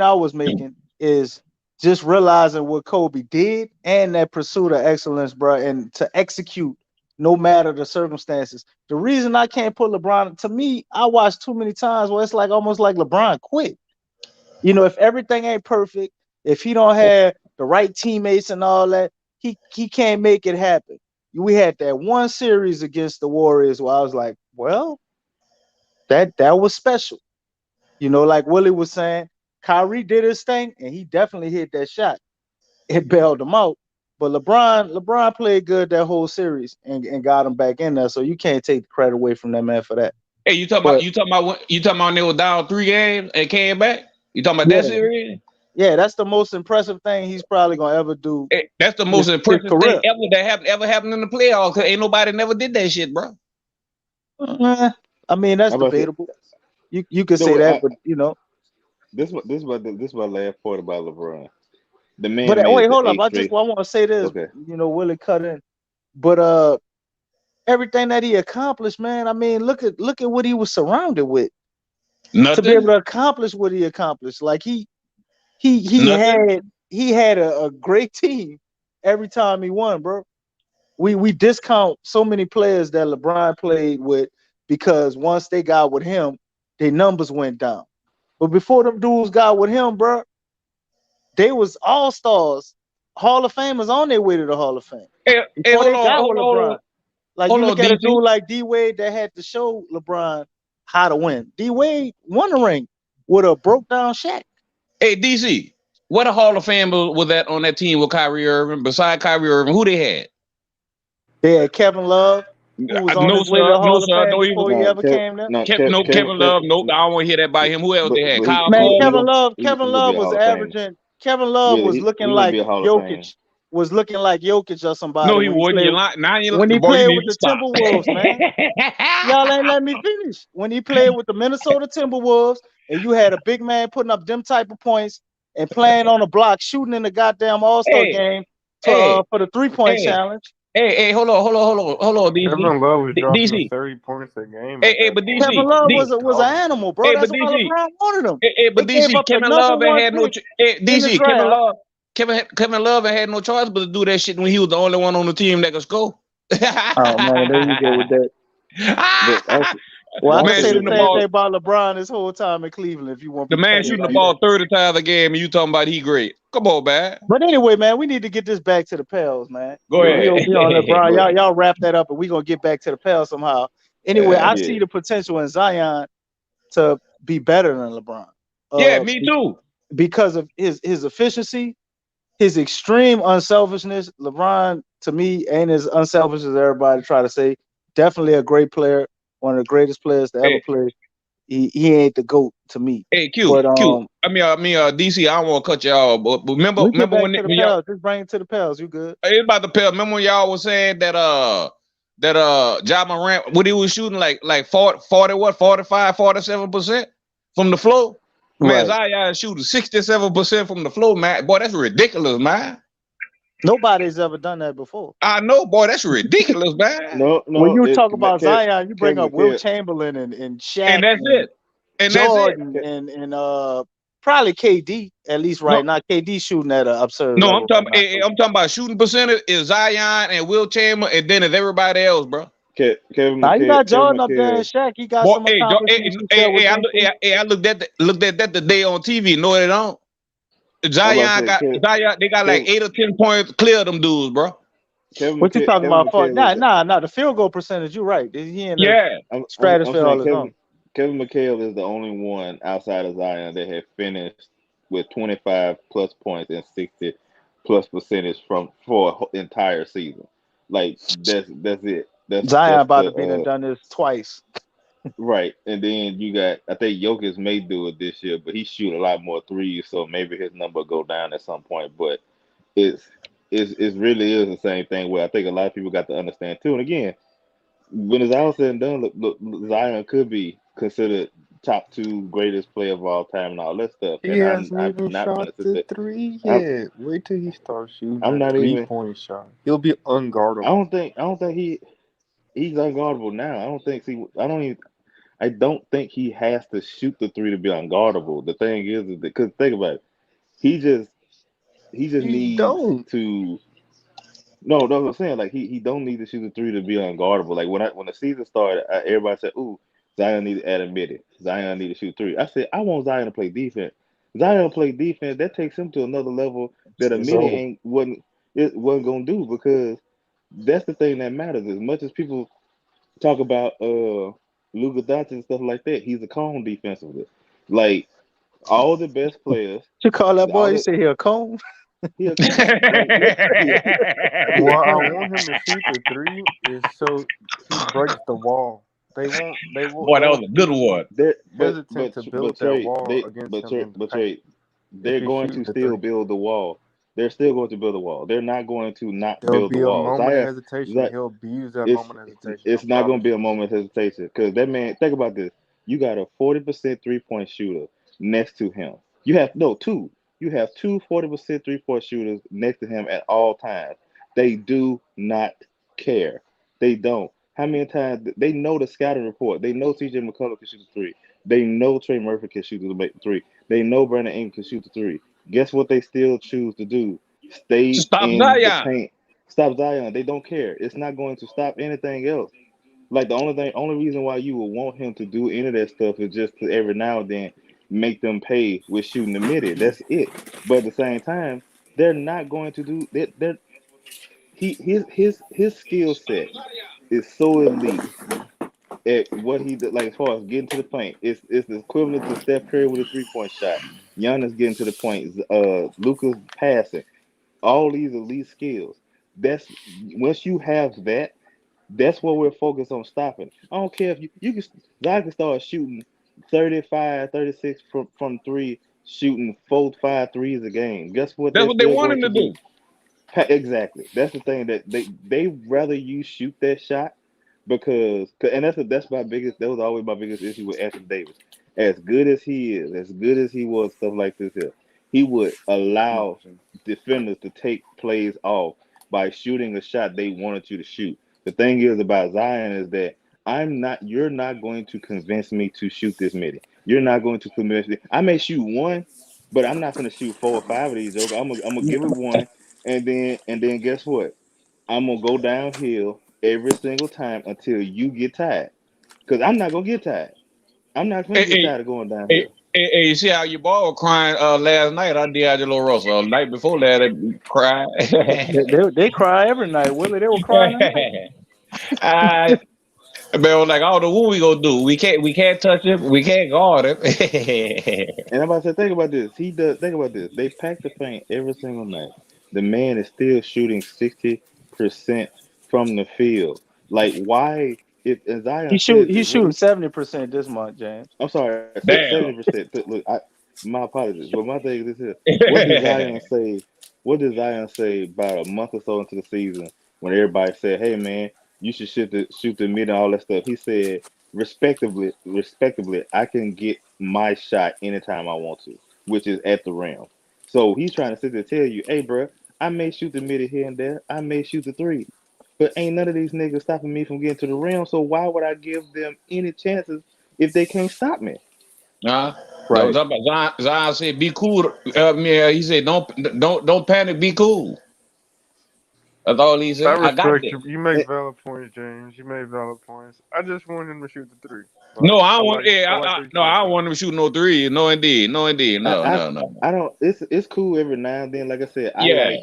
I was making is just realizing what Kobe did and that pursuit of excellence, bro, and to execute no matter the circumstances. The reason I can't put LeBron, to me, I watched too many times where it's like almost like LeBron quit. You know, if everything ain't perfect, if he don't have the right teammates and all that, he can't make it happen. We had that one series against the Warriors where I was like, well, that was special. You know, like Willie was saying, Kyrie did his thing and he definitely hit that shot. It bailed him out. But LeBron played good that whole series and got him back in there. So you can't take the credit away from that man for that. Hey, you talking about when they were down 3 games and came back? You talking about that series? Yeah, that's the most impressive thing he's probably gonna ever do. Hey, that's the most impressive thing ever happened in the playoffs. Cause ain't nobody never did that shit, bro. I mean, that's debatable. You could say that, but you know. This is my last point about LeBron. The man. But wait, hold up. I want to say this. Okay. You know, Willie cut in. But everything that he accomplished, man. I mean, look at what he was surrounded with. Nothing. To be able to accomplish what he accomplished. Like he had a great team every time he won, bro. We discount so many players that LeBron played with because once they got with him, their numbers went down. But before them dudes got with him, bro, they was all-stars, Hall of Famers on their way to the Hall of Fame. Hold on. Like you look at a dude like D-Wade that had to show LeBron how to win. D-Wade won the ring with a broke down Shaq. Hey, DC, what a Hall of Famer was that on that team with Kyrie Irving? Beside Kyrie Irving, who they had? They had Kevin Love, who was on his way to the Hall of Fame before he ever came there. Kevin Love. Nope, I don't want to hear that by him. Who else they had? Kyle Man, Korver. Kevin Love was averaging. Kevin Love was looking like Jokic. Was looking like Jokic or somebody. No, he wasn't. When he played with the Timberwolves, man. Y'all ain't let me finish. When he played with the Minnesota Timberwolves, and you had a big man putting up them type of points and playing on a block, shooting in the goddamn All-Star game for the 3-point challenge. Hey, hold on, DC. Kevin Love was dropping 30 points a game. But DC, Kevin Love was an animal, bro. That's why LeBron wanted him. But DC, Kevin Love had no. DC, Kevin Love had no choice but to do that shit when he was the only one on the team that could score. Oh man, there you go with that. Well, I can say the same thing about LeBron this whole time in Cleveland. If you want the man shooting the ball 30 times a game, and you talking about he great? Come on, man. But anyway, man, we need to get this back to the Pels, man. Go ahead. We on LeBron. Y'all wrap that up, and we gonna get back to the Pels somehow. Anyway, I see the potential in Zion to be better than LeBron. Yeah, me too. Because of his efficiency, his extreme unselfishness. LeBron, to me, ain't as unselfish as everybody try to say. Definitely a great player. One of the greatest players to ever play. He ain't the GOAT to me. Hey, Q. I mean, DC. I don't want to cut y'all, but remember when y'all just bring it to the Pels. You good? It's about the Pels. Remember when y'all was saying that Ja Morant, what he was shooting like 45, 47% from the floor. Man, Zion is shooting 67% from the floor, man. Boy, that's ridiculous, man. Nobody's ever done that before. I know, boy. That's ridiculous, man. No. When you talk about Zion, you bring up Will Chamberlain and Shaq, and that's it. And Jordan and probably KD at least right now. KD shooting at an absurd. No, I'm talking about shooting percentage is Zion and Will Chamberlain, and then it's everybody else, bro. Kevin Now you got Jordan up there and McHale. Shaq. He got Boy, some accomplishments he share with them too. I looked at that today on TV. No, they don't. I'm about to Zion say, got Zion. They got like Kevin, 8 or 10 points clear of them dudes, bro. What you talking Kevin about? For McHale is nah. The field goal percentage. You're right. He in the Yeah. I'm stratosphere all saying his own. Kevin McHale is the only one outside of Zion that had finished with 25 plus points and 60 plus percentage for an entire season. Like that's it. Zion That's about to be done this twice. right. And then you got, I think Jokic may do it this year, but he shoot a lot more threes, so maybe his number will go down at some point. But it's it really is the same thing where I think a lot of people got to understand too. And again, when it's all said and done, look, Zion could be considered top 2 greatest player of all time and all that stuff. He And hasn't I'm even not shot gonna sit the there. 3 I'm, yet. Wait till he starts shooting I'm that not even. 3-point shot. He'll be unguardable. I don't think he's unguardable now. I don't think he has to shoot the 3 to be unguardable. The thing is because think about it, he just He needs don't. to. No, that's what I'm saying. Like he don't need to shoot the 3 to be unguardable. Like when the season started, everybody said, "Ooh, Zion need to add a mid. Zion need to shoot 3." I said, "I want Zion to play defense. Zion play defense. That takes him to another level that a It's mid over. wasn't gonna do because that's the thing that matters. As much as people talk about Luka Doncic and stuff like that, he's a cone defensively. Like all the best players, You call that boy? all You the say he a cone? he a cone. Like literally, he a What I cone. want him to shoot the 3 is so he breaks the wall. They Boy, that was they'll a good be one. hesitant to build that wall against him in the paint if They're he's going shooting to the still 3. build the wall. They're still going to build the wall. They're not going to not There'll build the be a wall. moment of Zion, hesitation. He'll abuse that it's moment of hesitation. I it's not going to promise be a you. moment of hesitation because that man. Think about this. You got a 40% 3-point shooter next to him. You have no two. You have two 40% 3-point shooters next to him at all times. They do not care. They don't. How many times they know the scouting report? They know CJ McCollum can shoot the 3. They know Trey Murphy can shoot the 3. They know Brandon Ingram can shoot the 3. Guess what they still choose to do? Stay Stop in the Zion. paint. Stop Zion. They don't care. It's not going to stop anything else. Like the only reason why you would want him to do any of that stuff is just to every now and then make them pay with shooting the mid. That's it. But at the same time, they're not going to do that. His skill set is so elite at what he did, like as far as getting to the paint. It's equivalent to Steph Curry with a 3-point shot. Giannis getting to the point. Luka's passing. All these elite skills. That's once you have that. That's what we're focused on stopping. I don't care if you can. Zion can start shooting 35, 36 from 3, shooting 4, 5 threes a game. Guess what? That's They're what they still want going him to to do. do. Exactly. That's the thing that they rather you shoot that shot because and that's my biggest. That was always my biggest issue with Anthony Davis. As good as he is, as good as he was, stuff like this here, he would allow defenders to take plays off by shooting a shot they wanted you to shoot. The thing is about Zion is that you're not going to convince me to shoot this midi. You're not going to convince me. I may shoot one, but I'm not going to shoot 4 or 5 of these jokers. I'm gonna give it one, and then guess what? I'm gonna go downhill every single time until you get tired. Because I'm not gonna get tired. I'm not gonna Hey, get hey, tired of going hey, downhill. hey, you see how your boy was crying last night? I D'Angelo Russell. Night before that, he cried. They cry every night, Willie. They were crying tonight. I man was like, I don't know what we gonna do. We can't touch him. We can't guard him. And I'm about to say, think about this. He does. Think about this. They pack the paint every single night. The man is still shooting 60% from the field. Like, why? If as Zion says He's this, what shooting 70% this month, James. I'm sorry, Damn. 70%. Look, my apologies, but my thing is this here. What did Zion say? What did Zion say about a month or so into the season when everybody said, "Hey, man, you should shoot the mid and all that stuff"? He said, respectively, I can get my shot anytime I want to, which is at the rim. So he's trying to sit there and tell you, "Hey, bro, I may shoot the mid here and there. I may shoot the 3. But ain't none of these niggas stopping me from getting to the rim. So why would I give them any chances if they can't stop me?" That Right. was up. Zion said, "Be cool." Yeah, he said, "Don't panic. Be cool." That's all he I said. I got respect this. you. You make valid points, James. You make valid points. I just want him to shoot the three. No, Like I I don't want. like Yeah, I like what no, I he's don't saying. want him to shoot no three. No, indeed. No, indeed. I, No, I no, no. I don't. It's cool every now and then. Like I said, Yeah.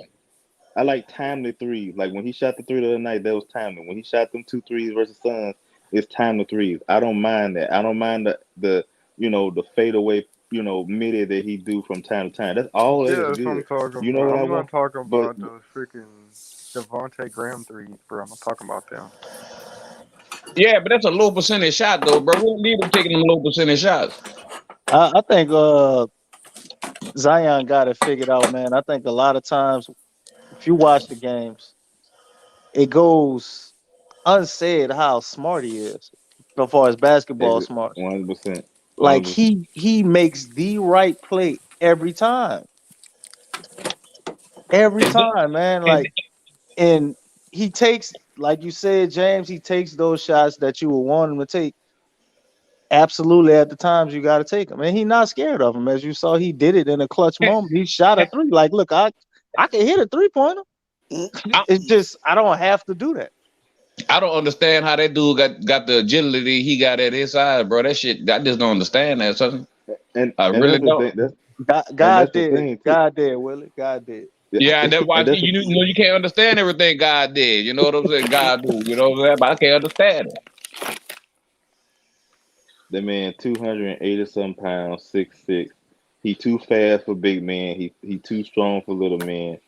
I like timely threes. Like when he shot the three the other night, that was timely. When he shot them 2 threes versus Suns, it's timely threes. I don't mind that. I don't mind the the fadeaway midi that he do from time to time. That's all that Yeah, is that's what I'm good. talking You know about. what I I'm not want? talking But about those freaking Devontae Graham threes, bro. I'm not talking about them. Yeah, but that's a low percentage shot, though, bro. We don't need him taking them low percentage shots. I think Zion got it figured out, man. I think a lot of times, if you watch the games, it goes unsaid how smart he is, so far as basketball smart. 100%, Like 100%. he makes the right play every time, every And then, time, man. and Like, and he takes, like you said, James, he takes those shots that you would want him to take. Absolutely, at the times you got to take them, and he's not scared of them. As you saw, he did it in a clutch moment. He shot a three. Like, look, I can hit a 3-pointer. I, It's just I don't have to do that. I don't understand how that dude got the agility he got at his size, bro. That shit, I just don't understand that. Son. And I and really that's the don't. thing. That's and God that's the did. thing too. God did, Willie. God did. Yeah, Yeah, and that's why and that's you know you can't understand everything God did. You know what I'm saying? God do. You know what I'm saying? But I can't understand it. the man 280 some pounds, 6'6". He too fast for big man. He too strong for little man.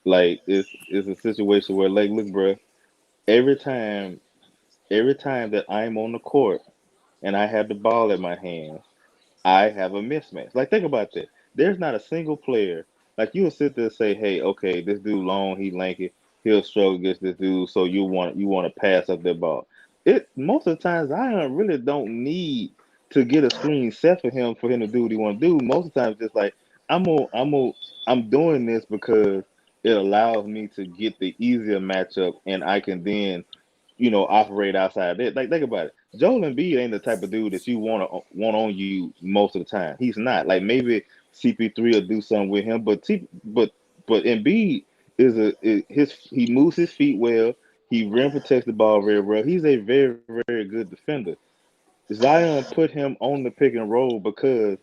Like it's a situation where like look, bro. Every time every time that I'm on the court and I have the ball in my hands, I have a mismatch. Like think about that. There's not a single player like you'll sit there and say, hey, okay, this dude long, he lanky, he'll struggle against this dude, so you want to pass up that ball. It most of the times I really don't need to get a screen set for him to do what he want to do. Most of the time, it's just like I'm doing this because it allows me to get the easier matchup, and I can then operate outside it. Like think about it. Joel Embiid ain't the type of dude that you want on you most of the time. He's not. Like maybe CP3 will do something with him, but Embiid he moves his feet well. He rim protects the ball very well. He's a very very good defender. Zion put him on the pick and roll because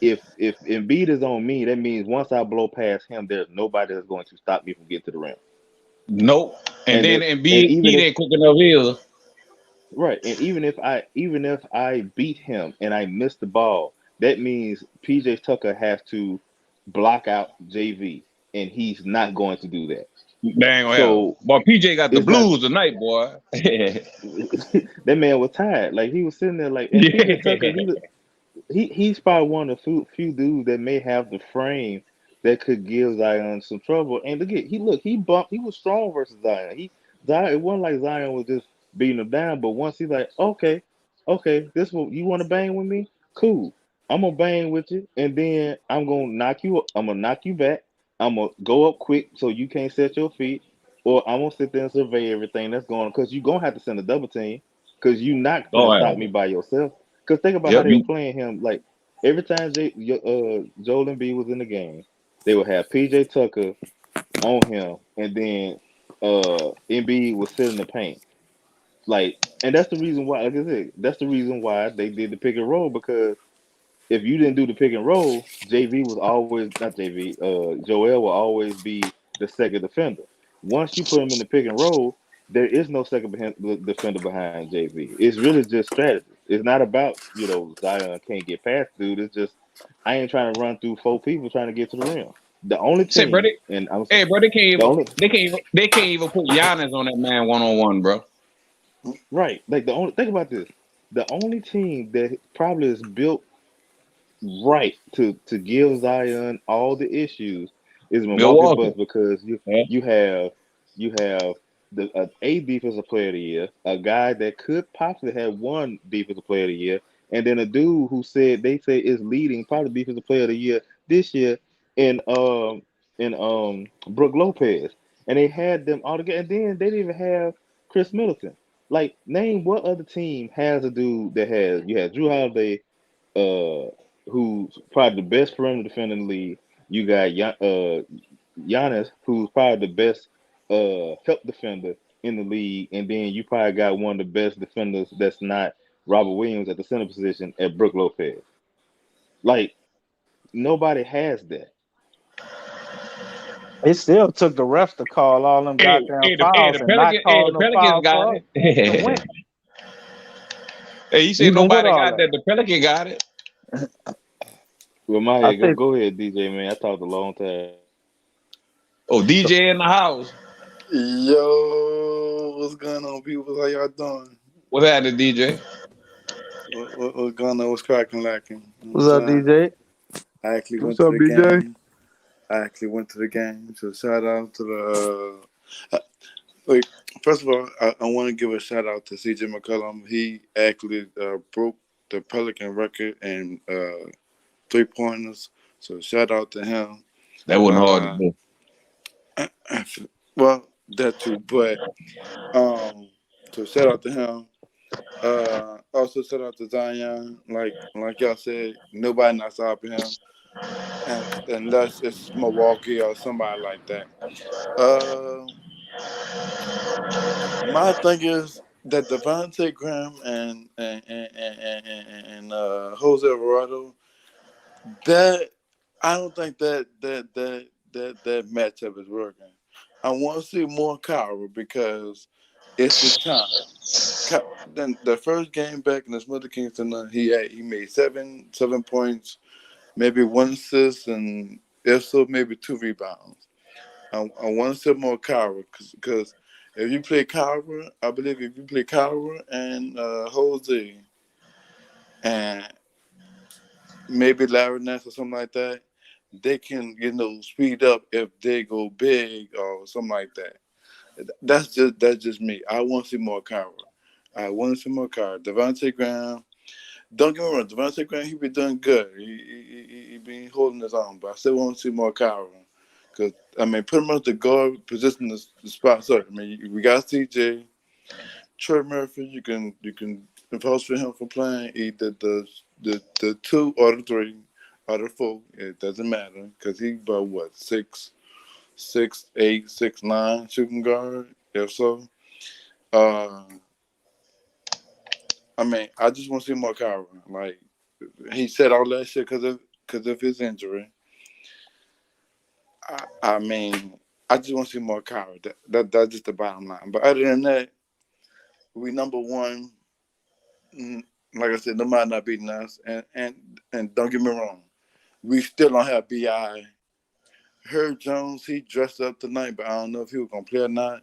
if Embiid is on me, that means once I blow past him, there's nobody that's going to stop me from getting to the rim. Nope. And And then if and Embiid, even he if ain't quick enough either. Right, and even if I beat him and I miss the ball, that means PJ Tucker has to block out JV, and he's not going to do that. Dang well. So Boy, PJ got the it's not blues tonight, boy. that man was tired. Like he was sitting there, like, and Yeah. PJ Tucker, he's probably one of the few dudes that may have the frame that could give Zion some trouble. And again, he bumped, he was strong versus Zion. Zion, it wasn't like Zion was just beating him down, but once he's like, okay, this what you want to bang with me? Cool. I'm gonna bang with you, and then I'm gonna knock you back. I'm gonna go up quick so you can't set your feet, or I'm gonna sit there and survey everything that's going on because you're gonna have to send a double team because you're not gonna Oh, stop yeah. me by yourself. Because think about how Yep. they were playing him. Like every time Joel Embiid was in the game, they would have PJ Tucker on him, and then Embiid would sit in the paint. Like, and that's the reason why. Like I said, that's the reason why they did the pick and roll because if you didn't do the pick and roll, JV was always not JV. Joel will always be the second defender. Once you put him in the pick and roll, there is no defender behind JV. It's really just strategy. It's not about Zion can't get past dude. It's just I ain't trying to run through 4 people trying to get to the rim. The only Say, bro, team, and I'm hey, bro, they can't the even only they can't even put Giannis on that man 1-on-1, bro. right. Like the only think about this. The only team that probably is built right to give Zion all the issues is Milwaukee Milwaukee. Bucks because you Yeah. you have you have a defensive player of the year, a guy that could possibly have won defensive player of the year, and then a dude who they say is leading probably defensive player of the year this year in Brook Lopez, and they had them all together, and then they didn't even have Chris Middleton. Like, name what other team has a dude that has you have Drew Holiday, uh, who's probably the best perimeter defender in the league. You got Giannis, who's probably the best help defender in the league, and then you probably got one of the best defenders that's not Robert Williams at the center position at Brook Lopez. Like, nobody has that. It still took the ref to call all them goddamn fouls and not call no Pelicans fouls got for us to it. win. Hey, you said Even with nobody all got that. that. The Pelican got it. Well, my I head, think go ahead, DJ, man. I talked a long time. Oh, DJ in the house. Yo, what's going on, people? How y'all doing? What's happening, DJ? What's going on? What's cracking, lacking? You know what's what up, I'm saying? DJ? I actually What's went to up, the BJ? game. So shout out to the. Wait, first of all, I want to give a shout out to CJ McCollum. He actually broke the Pelican record in 3-pointers. So shout out to him. That wasn't hard to do. Well, that too, but so shout out to him. Also shout out to Zion. Like y'all said, nobody not stopping him, unless it's Milwaukee or somebody like that. My thing is that Devontae Graham and Jose Alvarado, that I don't think that matchup is working. I want to see more Kyra because it's his time. Then the first game back in the Smother Kingston, he made seven points, maybe 1 assist, and if so, maybe 2 rebounds. I want to see more Kyra because if you play Kyra, I believe if you play Kyra and Jose and maybe Larry Nance or something like that, they can, speed up if they go big or something like that. That's just me. I want to see more Kyra. Devontae Graham. Don't get me wrong. Devontae Graham, he been doing good. He been holding his own, but I still want to see more Kyra. Because, pretty much the guard position the spot. So, we got CJ, Trey Murphy. You can vouch for him for playing either the 2 or the 3 or the 4. It doesn't matter because he about 6'8", 6'9" shooting guard. If so, I just want to see more Kyra. Like, he said all that shit because of his injury. I just want to see more Kyra. That's just the bottom line. But other than that, we number 1. Like I said, nobody not beating us. And don't get me wrong, we still don't have BI. Herb Jones, he dressed up tonight, but I don't know if he was gonna play or not.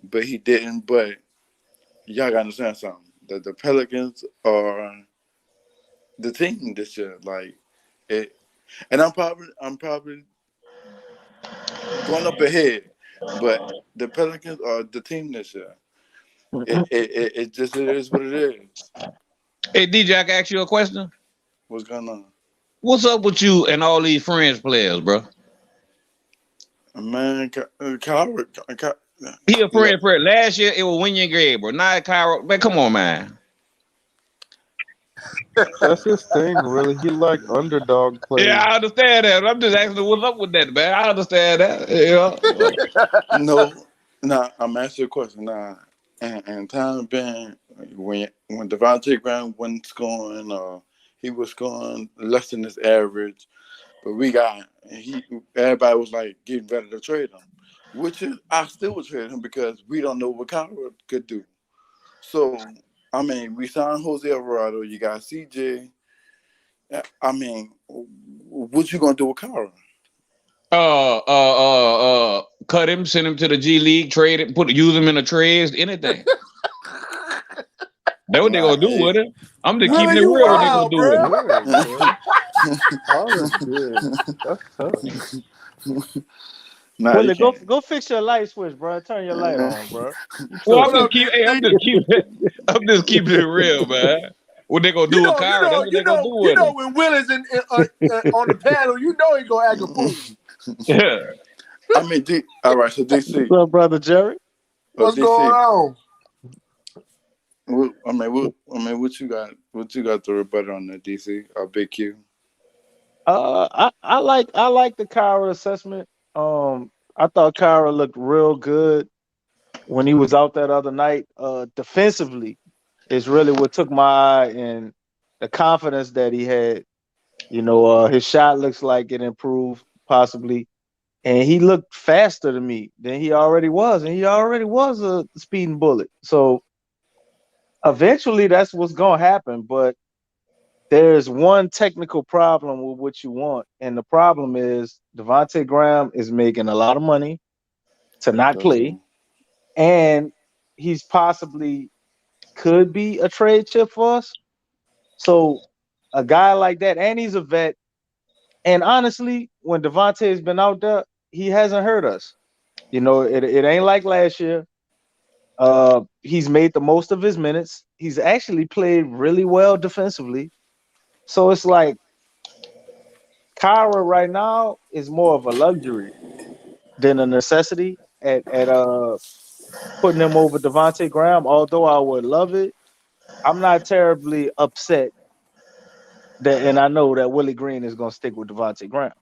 But he didn't. But y'all gotta understand something. That the Pelicans are the team this year. Like it, and I'm probably going up ahead, but the Pelicans are the team this year. It just is what it is. Hey, DJ, I can ask you a question? What's going on? What's up with you and all these French players, bro? Man, Kyra. He a French player. Last year, it was Winion Gray, bro. Now Kyra. Man, come on, man. That's his thing, really. He like underdog players. Yeah, I understand that. I'm just asking what's up with that, man. I understand that. Yeah. No, I'm asking you a question. Nah, and time been when Devontae Graham wasn't scoring, he was scoring less than his average. But everybody was like getting ready to trade him, which is I still would trade him because we don't know what Kyra could do. So we signed Jose Alvarado. You got CJ. What you gonna do with Kyra? Cut him, send him to the G League, trade him, use him in a trade, anything. That's what they gonna do with it. I'm just keeping it real. What they gonna do with it? That's tough. Willie, go fix your light switch, bro. Turn your light on, bro. Well, I'm just keeping it real, man. What they gonna do with Kyra? That's what they gonna do with him. When Willie's on the panel, he gonna act a fool. Yeah. All right, so DC. What's up, brother Jerry? What's going on? What you got? What you got to rebut on that, DC? Or Big Q? I like the Kyra assessment. I thought Kyra looked real good when he was out that other night. Defensively is really what took my eye, and the confidence that he had. His shot looks like it improved possibly, and he looked faster to me than he already was, and he already was a speeding bullet. So eventually, that's what's gonna happen. But there's one technical problem with what you want, and the problem is Devontae Graham is making a lot of money to not play, and he's possibly could be a trade chip for us. So a guy like that, and he's a vet. And honestly, when Devontae's been out there, he hasn't hurt us. It ain't like last year. He's made the most of his minutes. He's actually played really well defensively. So it's like Kyra right now is more of a luxury than a necessity at putting him over Devontae Graham. Although I would love it, I'm not terribly upset that, and I know that Willie Green is going to stick with Devontae Graham.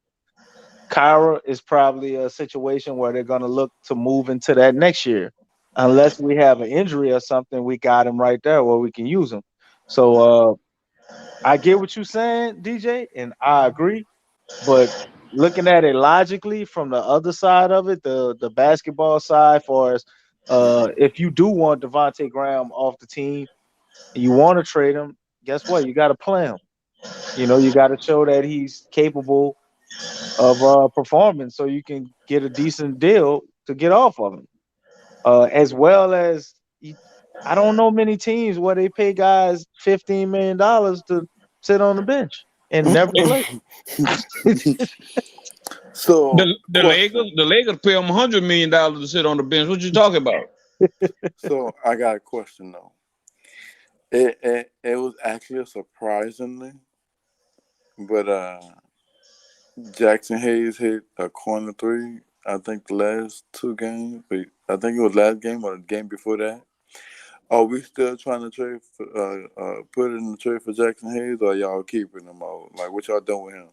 Kyra is probably a situation where they're going to look to move into that next year. Unless we have an injury or something, we got him right there where we can use him. So I get what you're saying, DJ, and I agree. But looking at it logically from the other side of it, the basketball side, for as if you do want Devontae Graham off the team and you want to trade him, guess what? You got to play him. You got to show that he's capable of performing so you can get a decent deal to get off of him. As well as, I don't know many teams where they pay guys $15 million to sit on the bench and never play. So the Lakers pay him $100 million to sit on the bench. What you talking about? So I got a question though. It was actually a surprisingly, but Jackson Hayes hit a corner three. I think the last two games. I think it was last game or the game before that. Are we still trying to trade for, put in the trade for Jackson Hayes, or y'all keeping him out? Like, what y'all doing with him?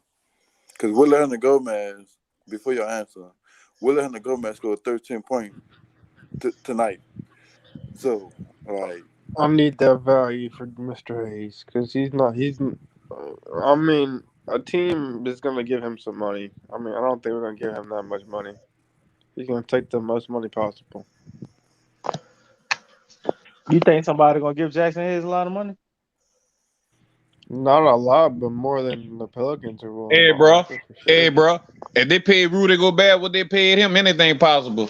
Because Willie Gomez, before your answer, Willie Gomez scored 13 points tonight. So, like, I need that value for Mr. Hayes because he's not. I mean, a team is going to give him some money. I mean, I don't think we're going to give him that much money. He's going to take the most money possible. You think somebody going to give Jackson Hayes a lot of money? Not a lot, but more than the Pelicans are willing. Hey, bro. If they paid Rudy Gobert what they paid him, anything possible.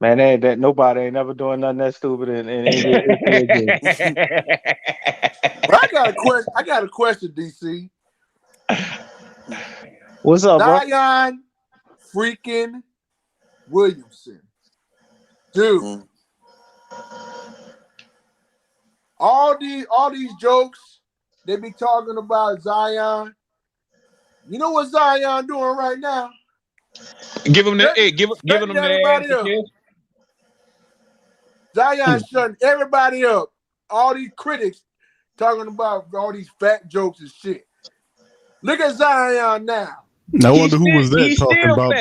Man, that nobody ain't never doing nothing that stupid in NBA. But I got a question, DC. What's up, bro? Zion freaking Williamson. Dude. All these jokes they be talking about Zion. You know what Zion doing right now? Give him everybody up. Zion shutting everybody up. All these critics talking about all these fat jokes and shit. Look at Zion now. I wonder who was that talking about.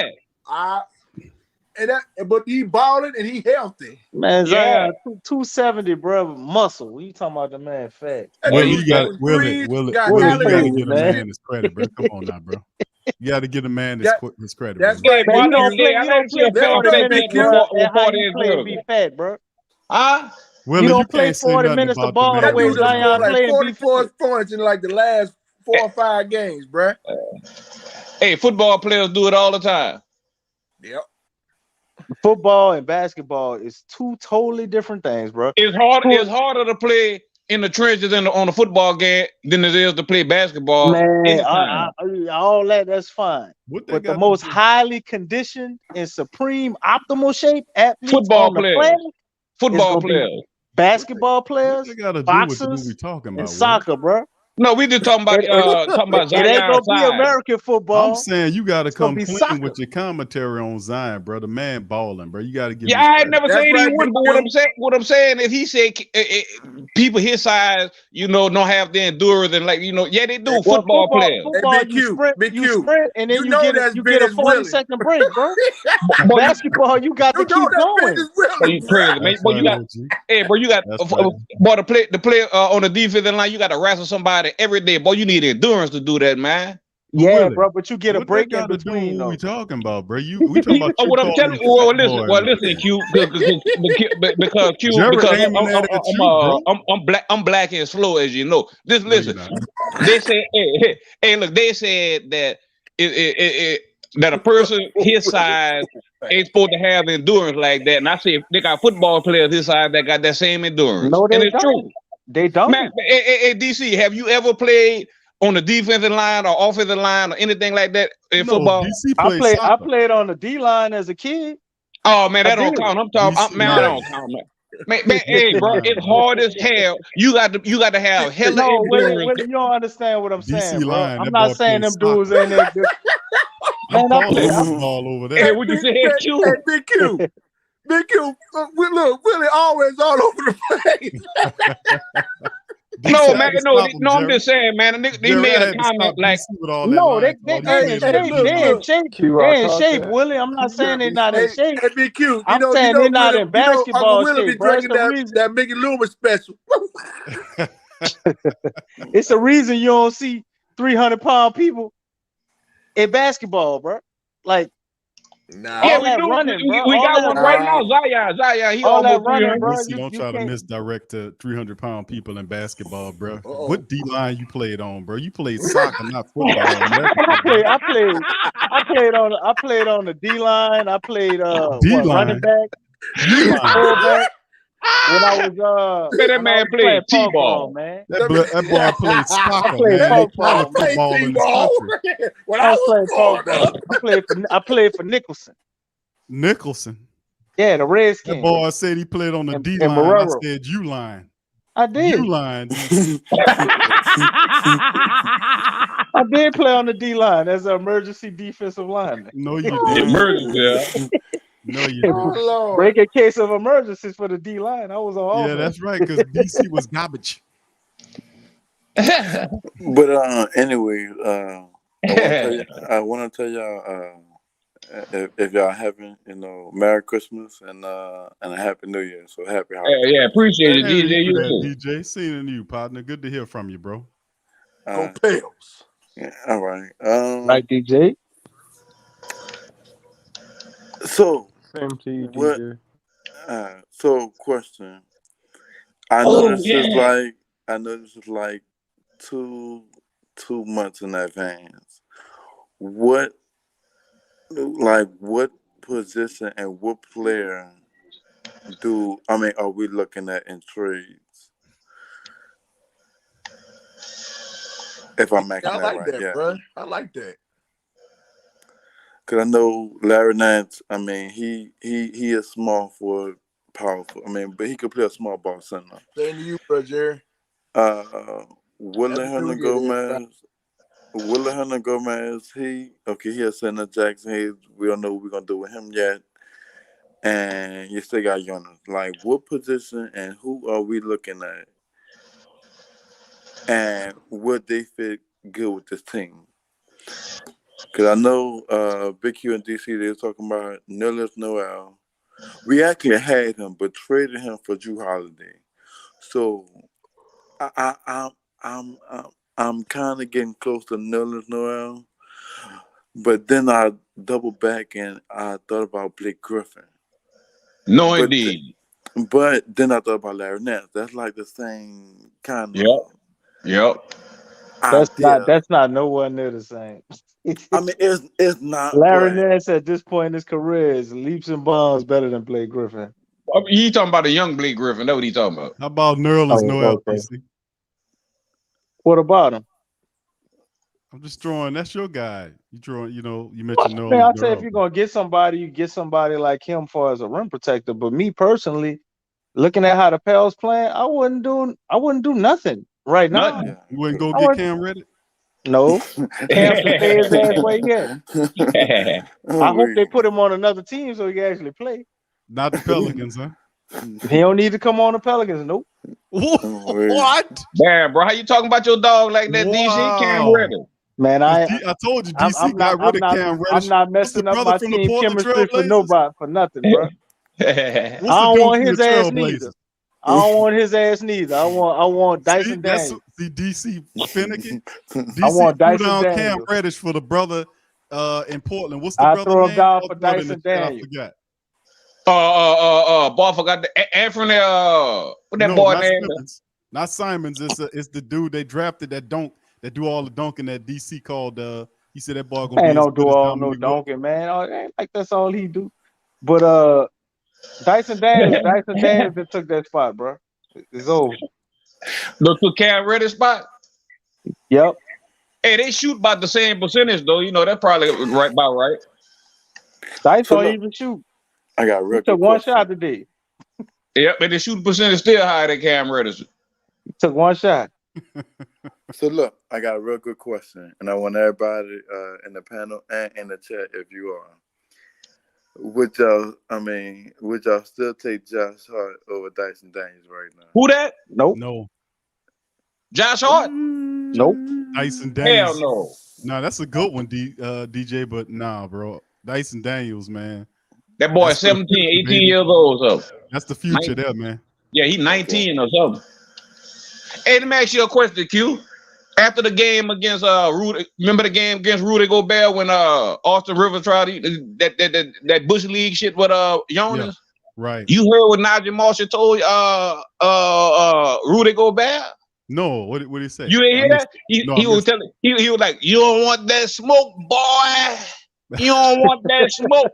But he balling and he healthy. Man, Zion 270, bro, muscle. What you talking about? The man fat. Willie, you got to give the man his credit, bro. Come on now, bro. You got to give the man his credit. That's bro. right. Man, you don't play be fat, bro. Willie, you don't play 40 minutes to ball the way Zion played. 44 points in like the last 4 or 5 games, bro. Hey, football players do it all the time. Yep. Football and basketball is two totally different things, bro. It's harder to play in the trenches on the football game than it is to play basketball. Man, all that's fine. But the most highly conditioned and supreme optimal shape athletes football on the players. planet, Football players. Basketball players, What they got to do boxers, with what we talking about? and soccer, bro. No, we just talking about It Zion ain't gonna be side. American football. I'm saying you got to It's gonna come be clean soccer. with your commentary on Zion, brother. Man, balling, bro. You got to give. Yeah, I ain't respect. never That's said he right, wouldn't. But what I'm saying is, he said people his size, don't have the endurance and yeah, they do. Well, Football players. football, Big Q, you sprint, and then you you know get that's you get a Venice 40-second break, bro. Boy, Basketball, you got to You know keep that's going. Venice boy, you crazy, man. That's Boy, right, you got, OG. hey, bro, you got, That's right. boy, the play on the defensive line, you got to wrestle somebody every day. Boy, you need endurance to do that, man. Yeah, Willie, bro, but you get a what break that in got to do with between what we though. talking about, bro? We talking about you What I'm telling calling you, well, football listen, everything. Q, because Jared aiming that at you, bro. I'm black and slow, as you know. Just No, you're listen. not. They said, hey, look, they said that that a person his size ain't supposed to have endurance like that. And I say they got football players his size that got that same endurance, No, and they it's true. don't. They don't. Man, hey, DC, have you ever played on the defensive line or offensive line or anything like that in No, football? DC I plays soccer. played on the D line as a kid. Oh man, I that don't did. count. I'm talking, DC man, that line. don't count, man. Man, hey, bro, line, it's bro. hard as hell. You got to have hella No, Willie, endurance. you don't understand what I'm DC saying, bro. line. I'm That not boy saying plays them dudes soccer. ain't that good. I'm Man, I calling play. football over Hey, there. what you say, Q? Hey, Big Q. Big Q, look, Willie always all over the place. No, man, no, Stop him, I'm Jerry. just saying, man. They Jerry, made I a had to comment stop like, DC with all that No, line they call. He they Hey, in played hey, shape. D look, They in line. shape. Q-Rock They in shape, content. Willie. I'm not saying they not in shape. Hey, Big Q, I'm saying they not in Uncle basketball Willie be shape, bro. It's drinking the reason. that Mickey Loomis special. It's the reason you don't see 300-pound people in basketball, bro. Like Nah. yeah, all we that do. running, bro. We All got that one right running, now. Zion, he all that almost running, 300. bro. DC, don't You try to can't. misdirect to 300-pound people in basketball, bro. Uh-oh. What D line you played on, bro? You played soccer, not football. I played on the D line. I played D running line. back, U line. fullback. When I was Man, that when I man was played playing punk ball, T-ball. man. That boy played soccer, I played man. punk They call ball, it football in this country. When I I was was playing growing punk up. ball. I played for Nicholson. Nicholson. Yeah, the That Redskins. boy said he played on the And D line. I Marrero. said U line. I did. U line. I did play on the D line as an emergency defensive lineman. No, you Oh, didn't. Emergency. No, you oh, didn't. Lord. Break in case of emergencies for the D line. I was on Yeah, offense. that's right, because DC was garbage. But anyway, I want to tell y'all if y'all having Merry Christmas and a Happy New Year. So happy holidays. Yeah, appreciate it, Hey, DJ. you You that, too. DJ. Seeing you, partner. Good to hear from you, bro. Go Pels. Yeah, all right. Right, DJ? So Same to you, what? DJ. So question. I know this is like 2 months in advance. What position and what player are we looking at in trades? If I'm making I that like right, that, yeah. bro. I like that. Cause I know Larry Nance. I mean, he is small for powerful. I mean, but he could play a small ball center. Same to you, bro, Jerry. Willie Happy New Hunter Year to everybody. Gomez. He has center Jackson. We don't know what we're gonna do with him yet. And you still got Jonas. Like, what position and who are we looking at? And would they fit good with this team? Because I know Big Q and DC, they were talking about Nerlens Noel. We actually had him, but traded him for Drew Holiday. So I'm kind of getting close to Nerlens Noel. But then I double back and I thought about Blake Griffin. No, indeed. But then I thought about Larry Nance. That's like the same kind of. Yep. That's not nowhere near the same. I mean, it's not. Larry But Nance at this point in his career is leaps and bounds better than Blake Griffin. He talking about a young Blake Griffin. That's what he talking about. How about Nerlens Noel, okay. DC? What about him? I'm just throwing. That's your guy. You mentioned Nerlens. Man, I'll say if you're gonna get somebody, you get somebody like him for as a rim protector. But me personally, looking at how the Pels playing, I wouldn't do nothing Right now, Nothing. Yeah. You wouldn't go I get would, Cam Reddish? no. Cam should stay his ass where he at. I hope they Wait. put him on another team so he can actually play. Not the Pelicans, huh? He don't need to come on the Pelicans. Nope. Wait. What? Damn, bro, how you talking about your dog like that, DC? Cam Wow. Reddish. Man, 'Cause I told you, DC I'm got not rid of Cam I'm Reddish. not What's the messing up brother my from the team Portland chemistry for Trailblazers? nobody for nothing, bro. What's I the don't dude want from the his ass neither. Trailblazers? I don't want his ass neither. I want See, Dyson that's Daniels. DC finicky. I DC want threw Dyson down Cam Daniels. Reddish for the brother in Portland. What's the I brother throw him name? down Oh, for brother in the Dyson chat, I Daniels. forgot. Boy, forgot the Anthony, what that No, boy not name? Simmons. Not Simons. It's the dude they drafted that do all the dunking that DC called. He said that boy gonna be Man, as don't do good as all no Dominique Wilkins. donkey, man. Oh, it ain't like that's all he do. But Dyson Daniels that took that spot, bro. It's over. Look to Cam Reddish spot. Yep. Hey, they shoot about the same percentage though. You know that's probably about right. Dyson So don't look, even shoot. I got a He real took good one question. shot today. Yep, but the shooting percentage still higher than Cam Reddish. He took one shot. So look, I got a real good question, and I want everybody in the panel and in the chat, if you are, would y'all still take Josh Hart over Dyson Daniels right now? Who that? Nope. No, Josh Hart? Nope. Dyson Hell Daniels. no. Nah, that's a good one, DJ. But nah, bro, Dyson Daniels, man. That boy That's for the 17, future, 18 baby. years old or something. That's the future there, man. Yeah, he's 19 or something. Hey, let me ask you a question, Q. After the game against Rudy, remember the game against Rudy Gobert when Austin Rivers tried to eat that Bush League shit with Jonas? Yeah, right. You heard what Najee Marshall told Rudy Gobert? No, what did he say? You ain't hear that? He was missed it. telling he was like, "You don't want that smoke, boy. You don't want that smoke."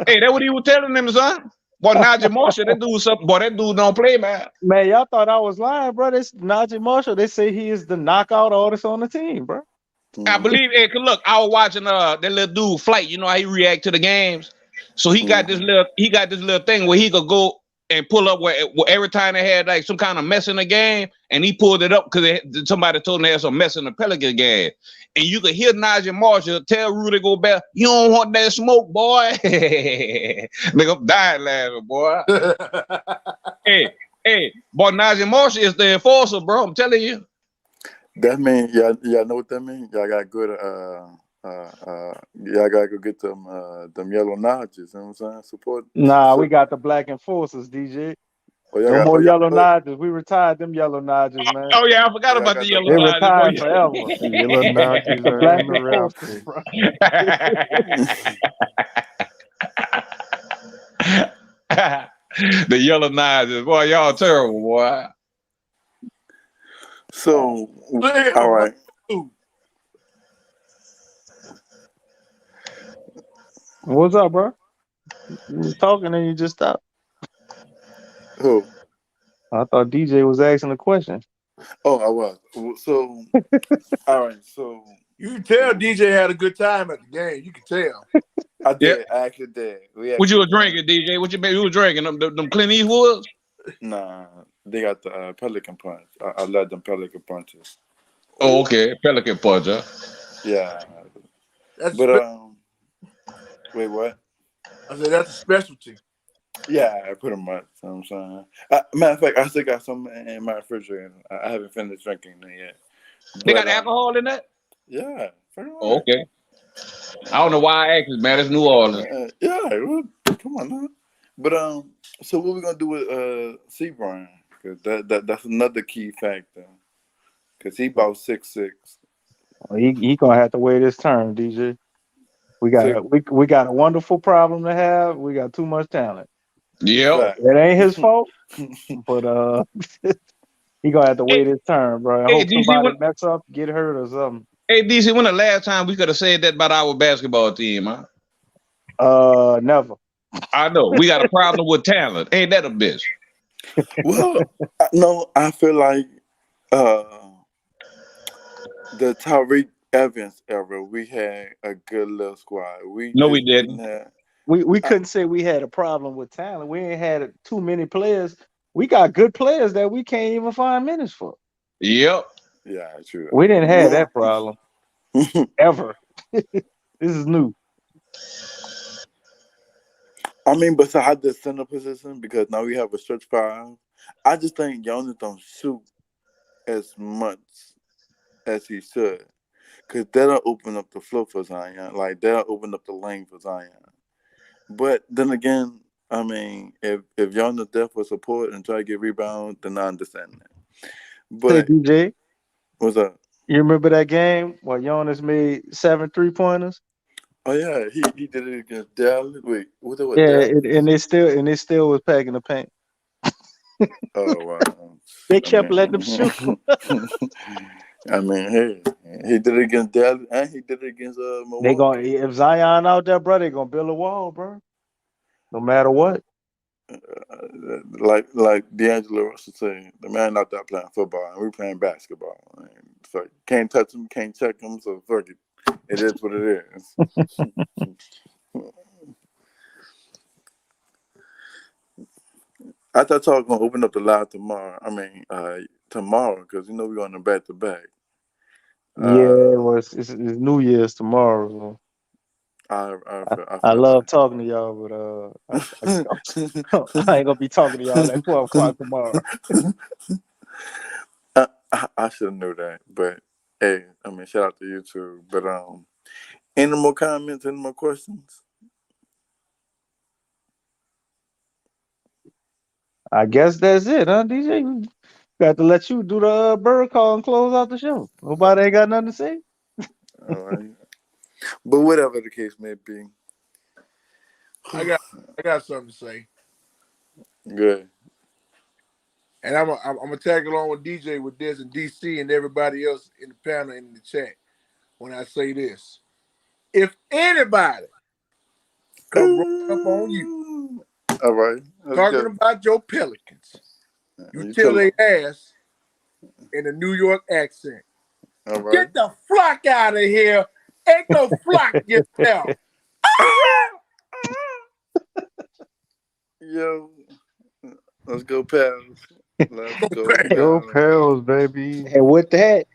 Hey, that's what he was telling them, son. Boy, Najee Marshall, that dude something. Boy, that dude don't play, man. Man, y'all thought I was lying, bro. This Najee Marshall. They say he is the knockout artist on the team, bro. I believe. Hey, 'cause look, I was watching that little dude Flight. You know how he react to the games. So he got this little thing where he could go and pull up where every time they had like some kind of mess in the game, and he pulled it up because somebody told him they had some mess in the Pelicans game. And you could hear Najee Marshall tell Rudy Gobert, "You don't want that smoke, boy." Nigga, I'm dying laughing, boy. hey, boy, Najee Marshall is the enforcer, bro. I'm telling you. That mean y'all know what that means? Y'all got good y'all gotta go get them yellow notches, you know what I'm saying? Support. Nah, we got the black enforcers, DJ. Oh, No more yellow notches. We retired them yellow notches, man. Oh yeah, I forgot about the yellow They notches. retired forever. The yellow notches The are black in the enforcers, bro. The yellow notches, boy, y'all terrible, boy. So, all right. What's up, bro? You was talking and you just stopped. Who? I thought DJ was asking a question. Oh, I was. So, all right. So you can tell DJ had a good time at the game. You can tell. I did. I actually did. What you was drinking, DJ? What you was drinking? Them Clint Eastwoods? Nah, they got the Pelican Punch. I love them Pelican Punches. Oh, okay. Pelican Punch, huh? Yeah. That's but wait, what? I said that's a specialty. Yeah, pretty much. You know what I'm saying? Matter of fact, I still got some in my refrigerator. I haven't finished drinking it yet. They got alcohol in that? Yeah. Oh, okay. I don't know why I asked this, man. It's New Orleans. Yeah. Well, come on now. But so what we gonna do with Seabrian? Because that's another key factor. Because he about 6'6". Well, he gonna have to wait his turn, DJ. We got a wonderful problem to have. We got too much talent. Yeah, it ain't his fault, but he gonna have to wait his turn, bro. I hope DC, somebody mess up, get hurt or something. Hey, DC, when the last time we could have said that about our basketball team, huh? Never. I know. We got a problem with talent. Ain't that a bitch? Well, no, I feel like the Tariq Evans era, we had a good little squad. We didn't. We couldn't say we had a problem with talent. We ain't had too many players. We got good players that we can't even find minutes for. Yep. Yeah, true. We didn't have that problem ever. This is new. I mean, besides the center position, because now we have a stretch five, I just think Jonas don't shoot as much as he should. Because that'll open up the floor for Zion. Like, that'll open up the lane for Zion. But then again, I mean, if Jonas there for support and try to get rebounds, then I understand that. But Hey, DJ. What's up? You remember that game where Jonas made 7 3-pointers? Oh yeah, he did it against Dallas. Wait, what was Yeah, Dallas? and it still was packing the paint. Oh wow. They kept letting them shoot. I mean, hey, he did it against Dallas and he did it against Milwaukee. They gonna if Zion out there, bro, they gonna build a wall, bro. No matter what. Like D'Angelo Russell say, the man out there playing football and we playing basketball. And so can't touch him, can't check him, so fuck it. It is what it is. I thought y'all was gonna open up the live tomorrow. I mean, tomorrow, because we're going to back to back. It's New Year's tomorrow. I love talking to y'all, but I ain't gonna be talking to y'all at 12 o'clock tomorrow. I should have knew that, but hey, I mean, shout out to you too. But any more comments? Any more questions? I guess that's it, huh, DJ? Got to let you do the bird call and close out the show. Nobody ain't got nothing to say. All right. But whatever the case may be, I got something to say. Good. And I'm gonna tag along with DJ with this and DC and everybody else in the panel and in the chat when I say this. If anybody come right up on you, all right, talking about your Pelicans, you tell their ass in a New York accent, all right. Get the flock out of here. Ain't no flock yourself. Yo, let's go, pals. Let's go, Go Pels, baby. And with that,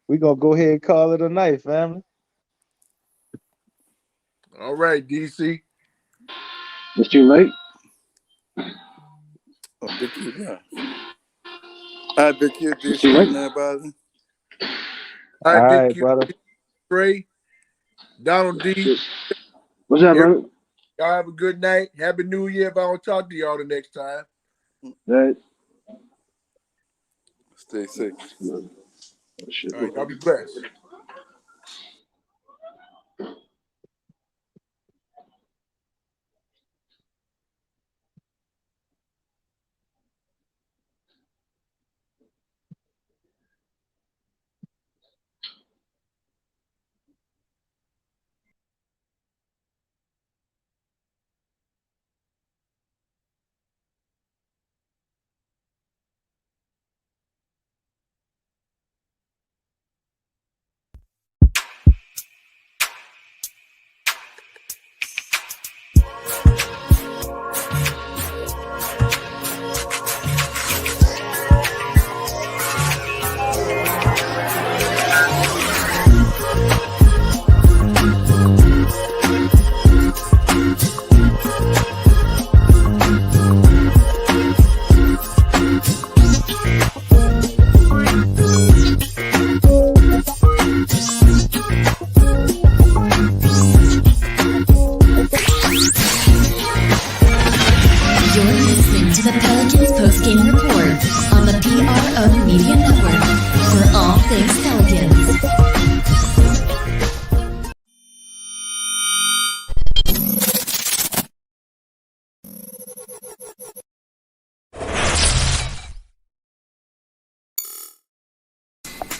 we gonna go ahead and call it a night, family. All right, DC. It's too late. Oh, Big Q, yeah. All right, Big Q, DC, everybody. All All right, right, Big Q, brother. Trey, Donald D. What's up, brother? Y'all have a good night. Happy New Year if I don't talk to y'all the next time. Right. Stay safe. All right, y'all be blessed.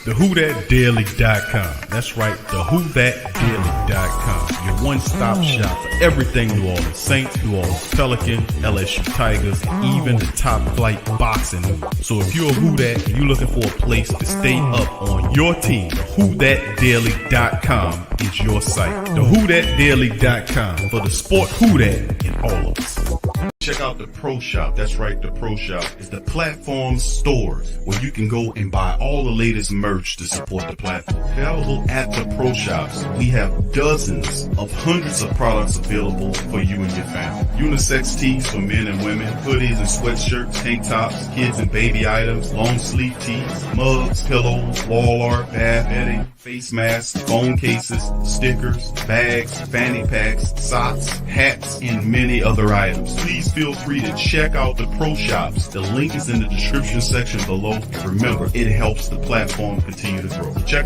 TheWhoThatDaily.com. That's right, TheWhoThatDaily.com. Your one-stop shop for everything New Orleans Saints, New Orleans Pelicans, LSU Tigers, even the top flight boxing news. So if you're a Who That and you're looking for a place to stay up on your team, TheWhoThatDaily.com is your site. TheWhoThatDaily.com for the sport Who That in all of us. Check out out the Pro Shop. That's right, the Pro Shop is the platform store where you can go and buy all the latest merch to support the platform. Available at the Pro Shops, we have dozens of hundreds of products available for you and your family. Unisex tees for men and women, hoodies and sweatshirts, tank tops, kids and baby items, long sleeve tees, mugs, pillows, wall art, bath bedding, face masks, phone cases, stickers, bags, fanny packs, socks, hats, and many other items. Please feel free to check out the Pro Shops. The link is in the description section below. And remember, it helps the platform continue to grow. Check out